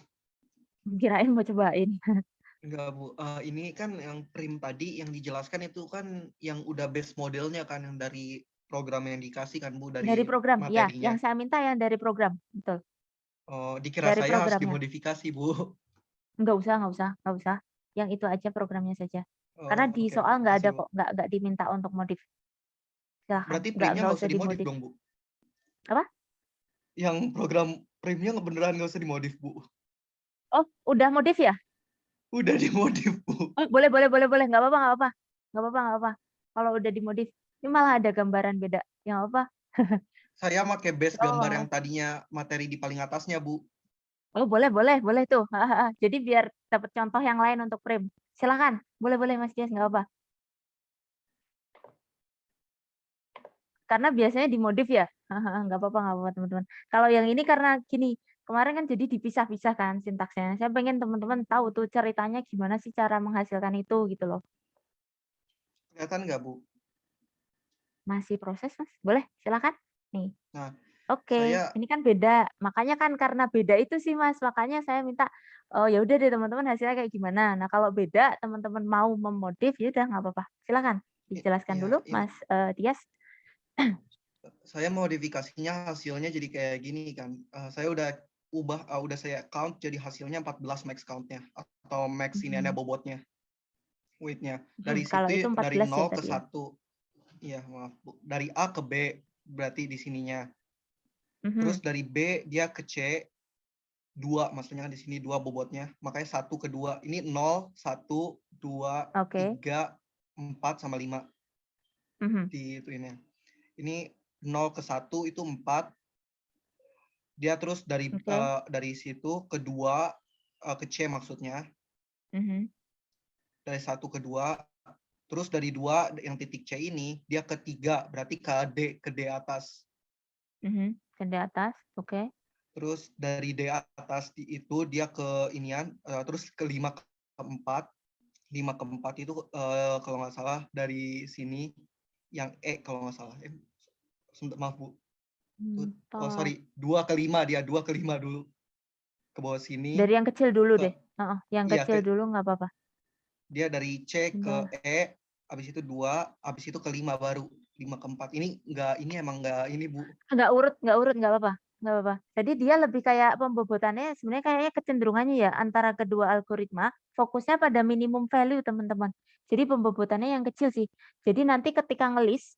Kirain mau cobain. Enggak Bu, ini kan yang prim tadi yang dijelaskan itu kan yang udah base modelnya kan yang dari program yang dikasih kan Bu Dari dari program, ya. materinya. Yang saya minta yang dari program, betul. Oh, dikira Dari saya harus programnya. dimodifikasi Bu. Nggak usah. Yang itu aja programnya saja. Karena Oh, di oke, soal nggak ada makasih Bu. kok, nggak diminta untuk modif. Silahkan, Berarti nggak primnya nggak usah usah dimodif dimodif. dong Bu? Apa? Yang program primnya beneran nggak usah dimodif Bu? Oh, udah modif ya? Udah dimodif Bu. Oh, boleh. Nggak apa-apa. Kalau udah dimodif, ini malah ada gambaran beda. Yang apa? Saya pakai base Oh, gambar yang tadinya materi di paling atasnya Bu. oh, boleh tuh. Jadi biar dapat contoh yang lain untuk frame. Silakan, boleh Mas Dias, nggak apa. Karena biasanya dimodif ya. Nggak apa-apa teman-teman. Kalau yang ini karena gini, kemarin kan jadi dipisah-pisah kan sintaksnya. Saya pengen teman-teman tahu tuh ceritanya gimana sih cara menghasilkan itu gitu loh. Kelihatan nggak Bu? Masih proses Mas? Boleh, silakan. Nih. Nah, Oke, saya ini kan beda. Makanya kan karena beda itu sih Mas, makanya saya minta oh ya udah deh teman-teman hasilnya kayak gimana. Nah, kalau beda teman-teman mau memodif ya udah nggak apa-apa. Silakan dijelaskan ya dulu ini Mas Dias. saya modifikasinya hasilnya jadi kayak gini kan. Saya udah saya count jadi hasilnya 14 max count-nya atau max iniannya bobotnya, weight-nya. Dari Kalau itu situ 14 dari ya 0 ke tadi ya. 1. Iya, maaf Bu. Dari A ke B berarti di sininya. Terus dari B dia ke C 2, maksudnya kan di sini 2 bobotnya. Makanya 1 ke 2. Ini 0, 1, 2, Oke. 3, 4 sama 5 di itu ini. Ini 0 ke 1 itu 4. Dia terus dari situ ke 2 ke C maksudnya. Dari 1 ke 2, terus dari 2 yang titik C ini dia ke 3, berarti ke D atas. Ke D atas, oke. Terus dari D atas itu dia ke inian, terus ke 5 ke 4. 5 ke 4 itu kalau nggak salah dari sini yang E kalau nggak salah. Maaf Bu. Oh sorry, 2 ke 5 dia, 2 ke 5 dulu. Ke bawah sini. Dari yang kecil dulu deh. Yang iya, kecil dulu nggak apa-apa. Dia dari C ke E, habis itu 2, habis itu ke 5 baru. 5 ke 4. Ini emang nggak ini Bu. Nggak urut, nggak apa-apa. Nggak apa-apa. Jadi dia lebih kayak pembobotannya sebenarnya kayaknya kecenderungannya ya antara kedua algoritma fokusnya pada minimum value teman-teman. Jadi pembobotannya yang kecil sih. Jadi nanti ketika ngelis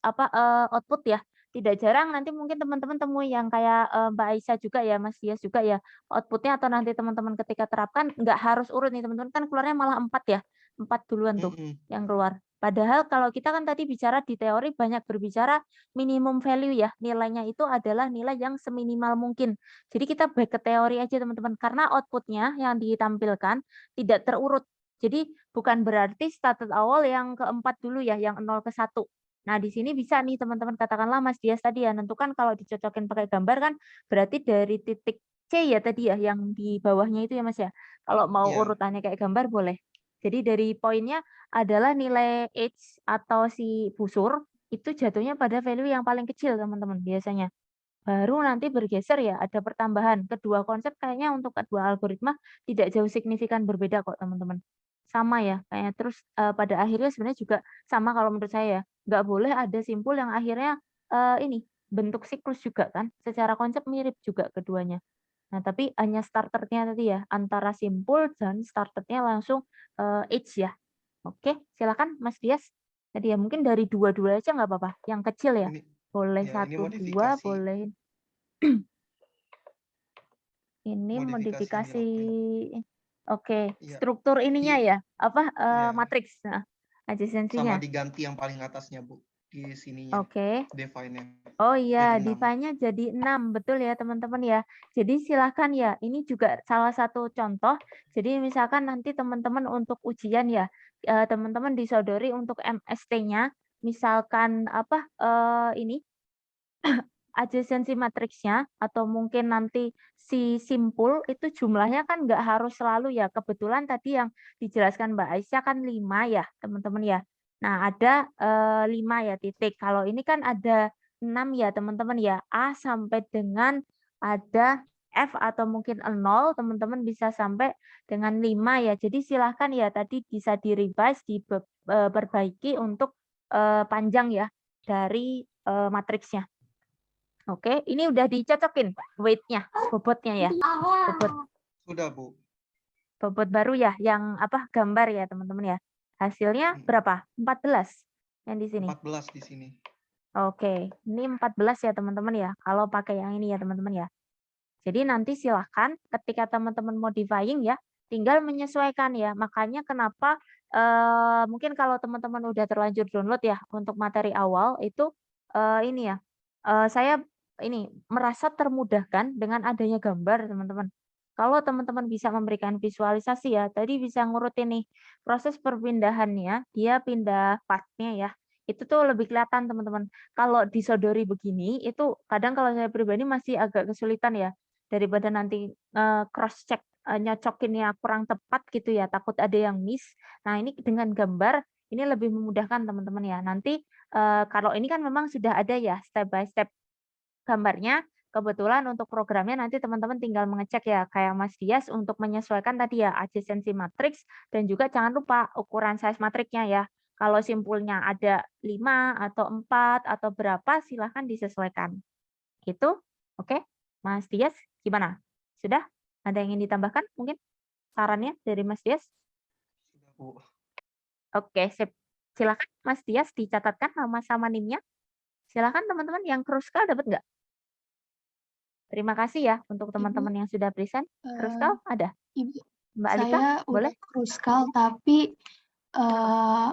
output ya, tidak jarang nanti mungkin teman-teman temui yang kayak Mbak Aisyah juga ya, Mas Dias juga ya, outputnya atau nanti teman-teman ketika terapkan nggak harus urut nih teman-teman, kan keluarnya malah 4 ya, 4 duluan tuh yang keluar. Padahal kalau kita kan tadi bicara di teori banyak berbicara minimum value ya, nilainya itu adalah nilai yang seminimal mungkin. Jadi kita back ke teori aja teman-teman, karena outputnya yang ditampilkan tidak terurut. Jadi bukan berarti started awal yang keempat dulu ya, yang 0 ke 1. Nah, di sini bisa nih teman-teman katakanlah Mas Dias tadi ya, nentukan kalau dicocokin pakai gambar kan berarti dari titik C ya tadi ya, yang di bawahnya itu ya Mas ya. Kalau mau urutannya kayak gambar boleh. Jadi dari poinnya adalah nilai H atau si busur itu jatuhnya pada value yang paling kecil teman-teman biasanya. Baru nanti bergeser ya ada pertambahan. Kedua konsep kayaknya untuk kedua algoritma tidak jauh signifikan berbeda kok teman-teman. Sama ya, kayaknya terus pada akhirnya sebenarnya juga sama kalau menurut saya ya. Nggak boleh ada simpul yang akhirnya ini bentuk siklus juga kan. Secara konsep mirip juga keduanya. Nah, tapi hanya starternya tadi ya, antara simpul dan starternya langsung H ya. Oke, silakan Mas Dias. Tadi ya mungkin dari dua-dua aja nggak apa-apa. Yang kecil ya. Boleh ini 1, 2, modifikasi. boleh. Ini modifikasi. Oke, struktur ininya ya. Apa matriks. Nah, adjacency-nya. Sama diganti yang paling atasnya, Bu. Di sininya. Oke. Define-nya. Oh iya, Jadi 6. define-nya jadi 6, betul ya teman-teman ya. Jadi silakan ya, ini juga salah satu contoh. Jadi misalkan nanti teman-teman untuk ujian ya, teman-teman disodori untuk MST-nya, misalkan apa ini adjacency matriksnya atau mungkin nanti si simpul itu jumlahnya kan nggak harus selalu ya. Kebetulan tadi yang dijelaskan Mbak Aisyah kan 5 ya teman-teman ya. Nah ada 5 ya titik. Kalau ini kan ada 6 ya teman-teman ya. A sampai dengan ada F atau mungkin 0 teman-teman bisa sampai dengan 5 ya. Jadi silahkan ya tadi bisa di-revise, diperbaiki untuk panjang ya dari matriksnya. Oke, ini udah dicocokin weight-nya, bobotnya ya. Bobot. Sudah, Bu. Bobot baru ya, yang apa gambar ya teman-teman ya. Hasilnya berapa? 14 yang di sini. 14 di sini. Oke, ini 14 ya teman-teman ya. Kalau pakai yang ini ya teman-teman ya. Jadi nanti silahkan ketika teman-teman modifying ya, tinggal menyesuaikan ya. Makanya kenapa mungkin kalau teman-teman udah terlanjur download ya untuk materi awal itu ini ya. Saya ini merasa termudahkan dengan adanya gambar teman-teman. Kalau teman-teman bisa memberikan visualisasi ya, tadi bisa ngurutin nih proses perpindahannya, dia pindah partnya ya. Itu tuh lebih kelihatan teman-teman. Kalau disodori begini, itu kadang kalau saya pribadi masih agak kesulitan ya. Daripada nanti cross check nyocokinnya kurang tepat gitu ya, takut ada yang miss. Nah, ini dengan gambar ini lebih memudahkan teman-teman ya. Nanti kalau ini kan memang sudah ada ya step by step gambarnya. Kebetulan untuk programnya nanti teman-teman tinggal mengecek ya kayak Mas Dias untuk menyesuaikan tadi ya adjacency matrix dan juga jangan lupa ukuran size matriknya ya. Kalau simpulnya ada 5 atau 4 atau berapa silahkan disesuaikan. Gitu. Oke. Mas Dias gimana? Sudah? Ada yang ingin ditambahkan mungkin sarannya dari Mas Dias? Sudah, Bu. Oke, sip. Silakan Mas Dias dicatatkan nama sama NIM-nya. Silakan teman-teman yang Kruskal dapat nggak? Terima kasih ya untuk Ibu, teman-teman yang sudah present. Terus eh, kau ada? Ibu, Mbak Alika, saya boleh? udah kruskal tapi eh,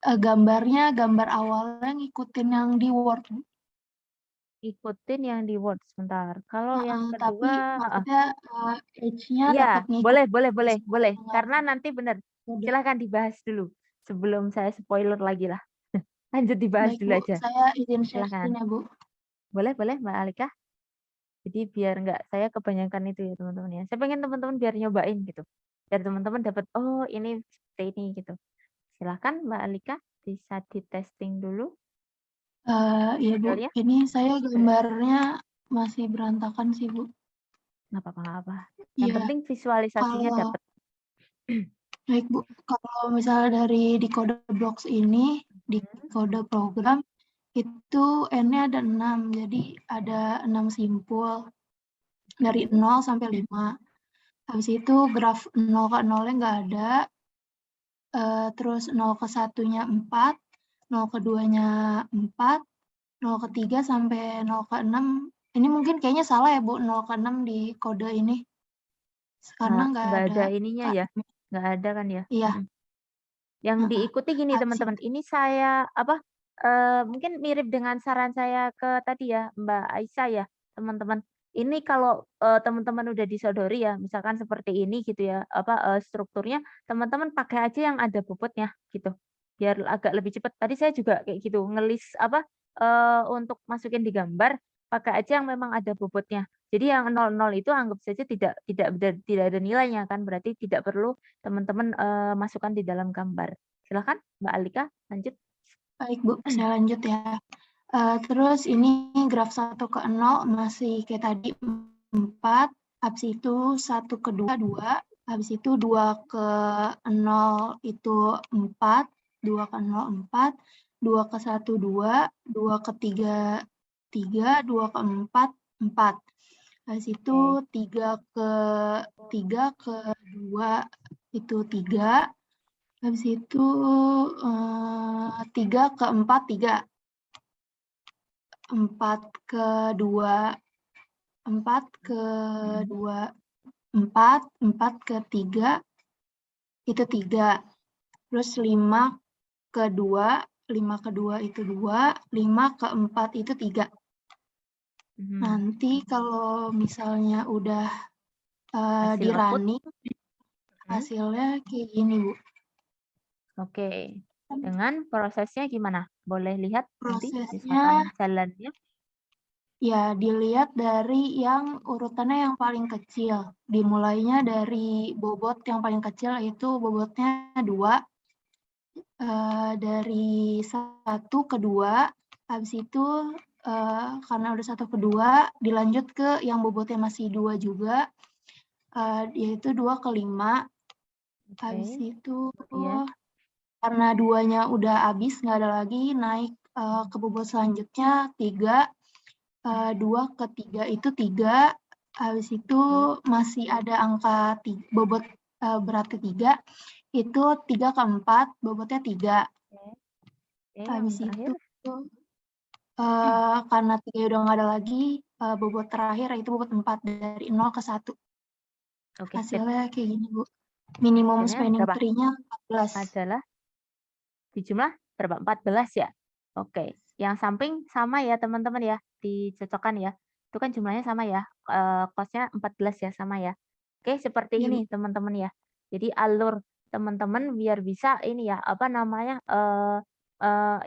gambarnya gambar awalnya ngikutin yang di Word, Bu. Ikutin yang di Word sebentar. Kalau yang Tapi kedua, maksudnya age-nya iya, tetap boleh, ngikutin boleh, boleh, visual boleh. yang Karena nanti benar. udah. Silahkan dibahas dulu sebelum saya spoiler lagi lah. Lanjut dibahas Baik, dulu Bu. aja. Saya izin share Silahkan. screen ya, Bu. Boleh, boleh Mbak Alika. Jadi biar nggak saya kebanyakan itu ya teman-teman ya. Saya pengen teman-teman biar nyobain gitu. Biar teman-teman dapat, oh ini seperti ini gitu. Silahkan Mbak Alika bisa di testing dulu Iya, Bu. hasilnya. Ini saya gambarnya masih berantakan sih, Bu. Nggak apa-apa, nggak apa. Yang Iya, penting visualisasinya kalau dapat. baik, Bu. Kalau misalnya dari di kode blocks ini, di kode program, itu N-nya ada 6. Jadi ada 6 simpul. Dari 0 sampai 5. Habis itu graf 0 ke 0-nya nggak ada. Terus 0 ke 1-nya 4, 0 ke 2-nya 4, 0 ke 3 sampai 0 ke 6. Ini mungkin kayaknya salah ya, Bu, 0 ke 6 di kode ini. Karena nggak Nggak ada ada ininya ya. Nggak ada kan ya. Iya. Yang Heeh. diikuti gini Habis teman-teman. itu Ini saya mungkin mirip dengan saran saya ke tadi ya Mbak Aisyah ya teman-teman. Ini kalau teman-teman udah disodori ya, misalkan seperti ini gitu ya, strukturnya teman-teman pakai aja yang ada bobotnya gitu. Biar agak lebih cepat. Tadi saya juga kayak gitu ngelis untuk masukin di gambar pakai aja yang memang ada bobotnya. Jadi yang 00 itu anggap saja tidak ada nilainya kan, berarti tidak perlu teman-teman masukkan di dalam gambar. Silakan Mbak Alika lanjut. baik, Bu, saya lanjut ya. Terus ini graf 1 ke 0 masih kayak tadi 4, habis itu 1 ke 2, 2, habis itu 2 ke 0 itu 4, 2 ke 0, 4, 2 ke 1, 2, 2 ke 3, 3, 2 ke 4, 4. Habis itu 3 ke 2 itu 3, habis itu 3 ke 4, 3. 4 ke 2, 4 ke 2, 4, 4 ke 3, itu 3. Terus 5 ke 2, 5 ke 2 itu 2, 5 ke 4 itu 3. Nanti kalau misalnya udah di Hasil output. running, hasilnya kayak gini, Bu. Oke. Dengan prosesnya gimana? Boleh lihat nanti Prosesnya misalkan jalannya. ya dilihat dari yang urutannya yang paling kecil. Dimulainya dari bobot yang paling kecil itu bobotnya 2. Dari 1 ke 2, habis itu karena udah 1 ke 2, dilanjut ke yang bobotnya masih 2 juga, yaitu 2 ke 5. Habis itu karena 2-nya udah habis, nggak ada lagi, naik ke bobot selanjutnya 3. 2 ke 3 itu 3, habis itu masih ada angka bobot beratnya 3, itu 3 ke 4, bobotnya 3. Habis itu karena 3 udah nggak ada lagi, bobot terakhir itu bobot 4, dari 0 ke 1. Hasilnya kayak gini, Bu. Minimum spanning tree-nya 14. Adalah di jumlah berapa? 14 ya? Oke. Yang samping sama ya teman-teman ya, dicocokkan ya. Itu kan jumlahnya sama ya, cost-nya 14 ya, sama ya. Oke, seperti Iya, Bu. ini teman-teman ya. Jadi alur teman-teman biar bisa ini ya,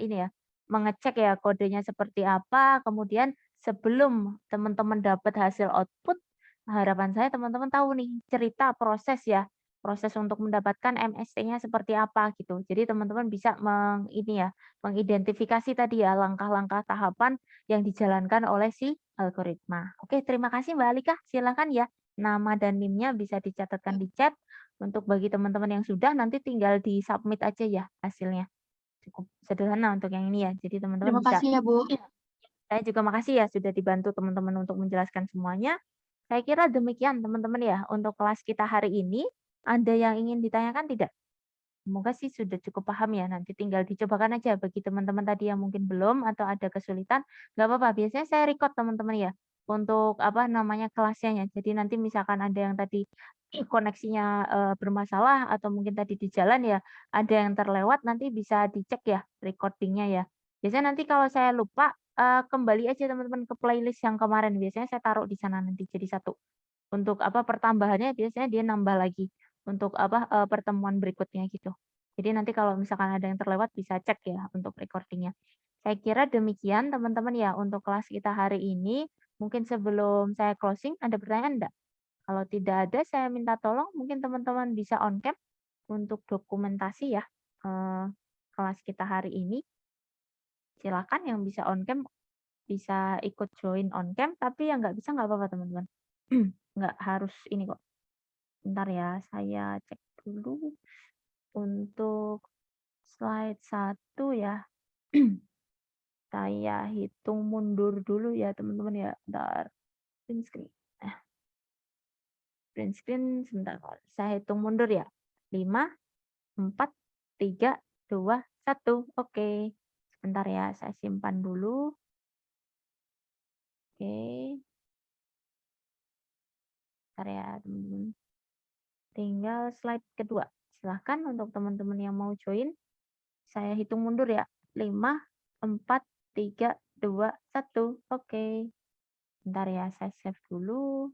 ini ya, mengecek ya kodenya seperti apa, kemudian sebelum teman-teman dapat hasil output, harapan saya teman-teman tahu nih cerita proses ya, proses untuk mendapatkan MST-nya seperti apa gitu. Jadi teman-teman bisa mengidentifikasi tadi ya langkah-langkah tahapan yang dijalankan oleh si algoritma. Oke, terima kasih Mbak Alika. Silakan ya, nama dan NIM-nya bisa dicatatkan di chat. Untuk bagi teman-teman yang sudah, nanti tinggal di-submit aja ya hasilnya. Cukup sederhana untuk yang ini ya. Jadi teman-teman Terima bisa. kasih ya, Bu. Saya juga makasih ya sudah dibantu teman-teman untuk menjelaskan semuanya. Saya kira demikian teman-teman ya untuk kelas kita hari ini. Ada yang ingin ditanyakan tidak? Semoga sih sudah cukup paham ya. Nanti tinggal dicobakan aja bagi teman-teman tadi yang mungkin belum atau ada kesulitan. Nggak apa-apa, biasanya saya record teman-teman ya. untuk apa namanya kelasnya ya. Jadi nanti misalkan ada yang tadi koneksinya bermasalah atau mungkin tadi di jalan ya ada yang terlewat nanti bisa dicek ya recordingnya ya. Biasanya nanti kalau saya lupa kembali aja teman-teman ke playlist yang kemarin biasanya saya taruh di sana nanti jadi satu. Untuk apa pertambahannya biasanya dia nambah lagi untuk apa pertemuan berikutnya gitu. Jadi nanti kalau misalkan ada yang terlewat bisa cek ya untuk recordingnya. Saya kira demikian teman-teman ya untuk kelas kita hari ini. Mungkin sebelum saya closing ada pertanyaan enggak? Kalau tidak ada saya minta tolong mungkin teman-teman bisa on cam untuk dokumentasi ya kelas kita hari ini. Silakan yang bisa on cam bisa ikut join on cam tapi yang nggak bisa nggak apa-apa teman-teman. Nggak harus ini kok. Bentar ya, saya cek dulu untuk slide 1 ya. Saya hitung mundur dulu ya teman-teman ya. Bentar. Print screen. Print screen sebentar. Saya hitung mundur ya. 5, 4, 3, 2, 1. Oke. Sebentar ya, saya simpan dulu. Oke. Bentar ya teman-teman. Tinggal slide kedua. Silahkan untuk teman-teman yang mau join. Saya hitung mundur ya. 5, 4, 3, 2, 1. Oke. Bentar ya, saya save dulu.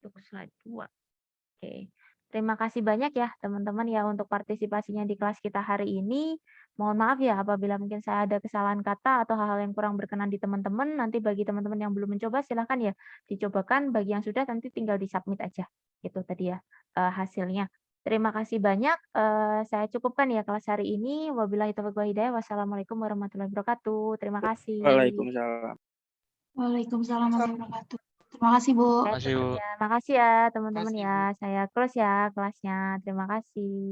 Untuk slide 2. Oke. Terima kasih banyak ya teman-teman ya untuk partisipasinya di kelas kita hari ini. Mohon maaf ya apabila mungkin saya ada kesalahan kata atau hal-hal yang kurang berkenan di teman-teman. Nanti bagi teman-teman yang belum mencoba silahkan ya dicobakan. Bagi yang sudah nanti tinggal di-submit aja. Itu tadi ya hasilnya. Terima kasih banyak. Saya cukupkan ya kelas hari ini. Wabillahi taufiq wal hidayah. Wassalamualaikum warahmatullahi wabarakatuh. Terima kasih. Waalaikumsalam. Waalaikumsalam warahmatullahi wabarakatuh. Terima kasih, Bu. Makasih ya teman-teman Makasih, ya. Bu. Saya close ya kelasnya. Terima kasih.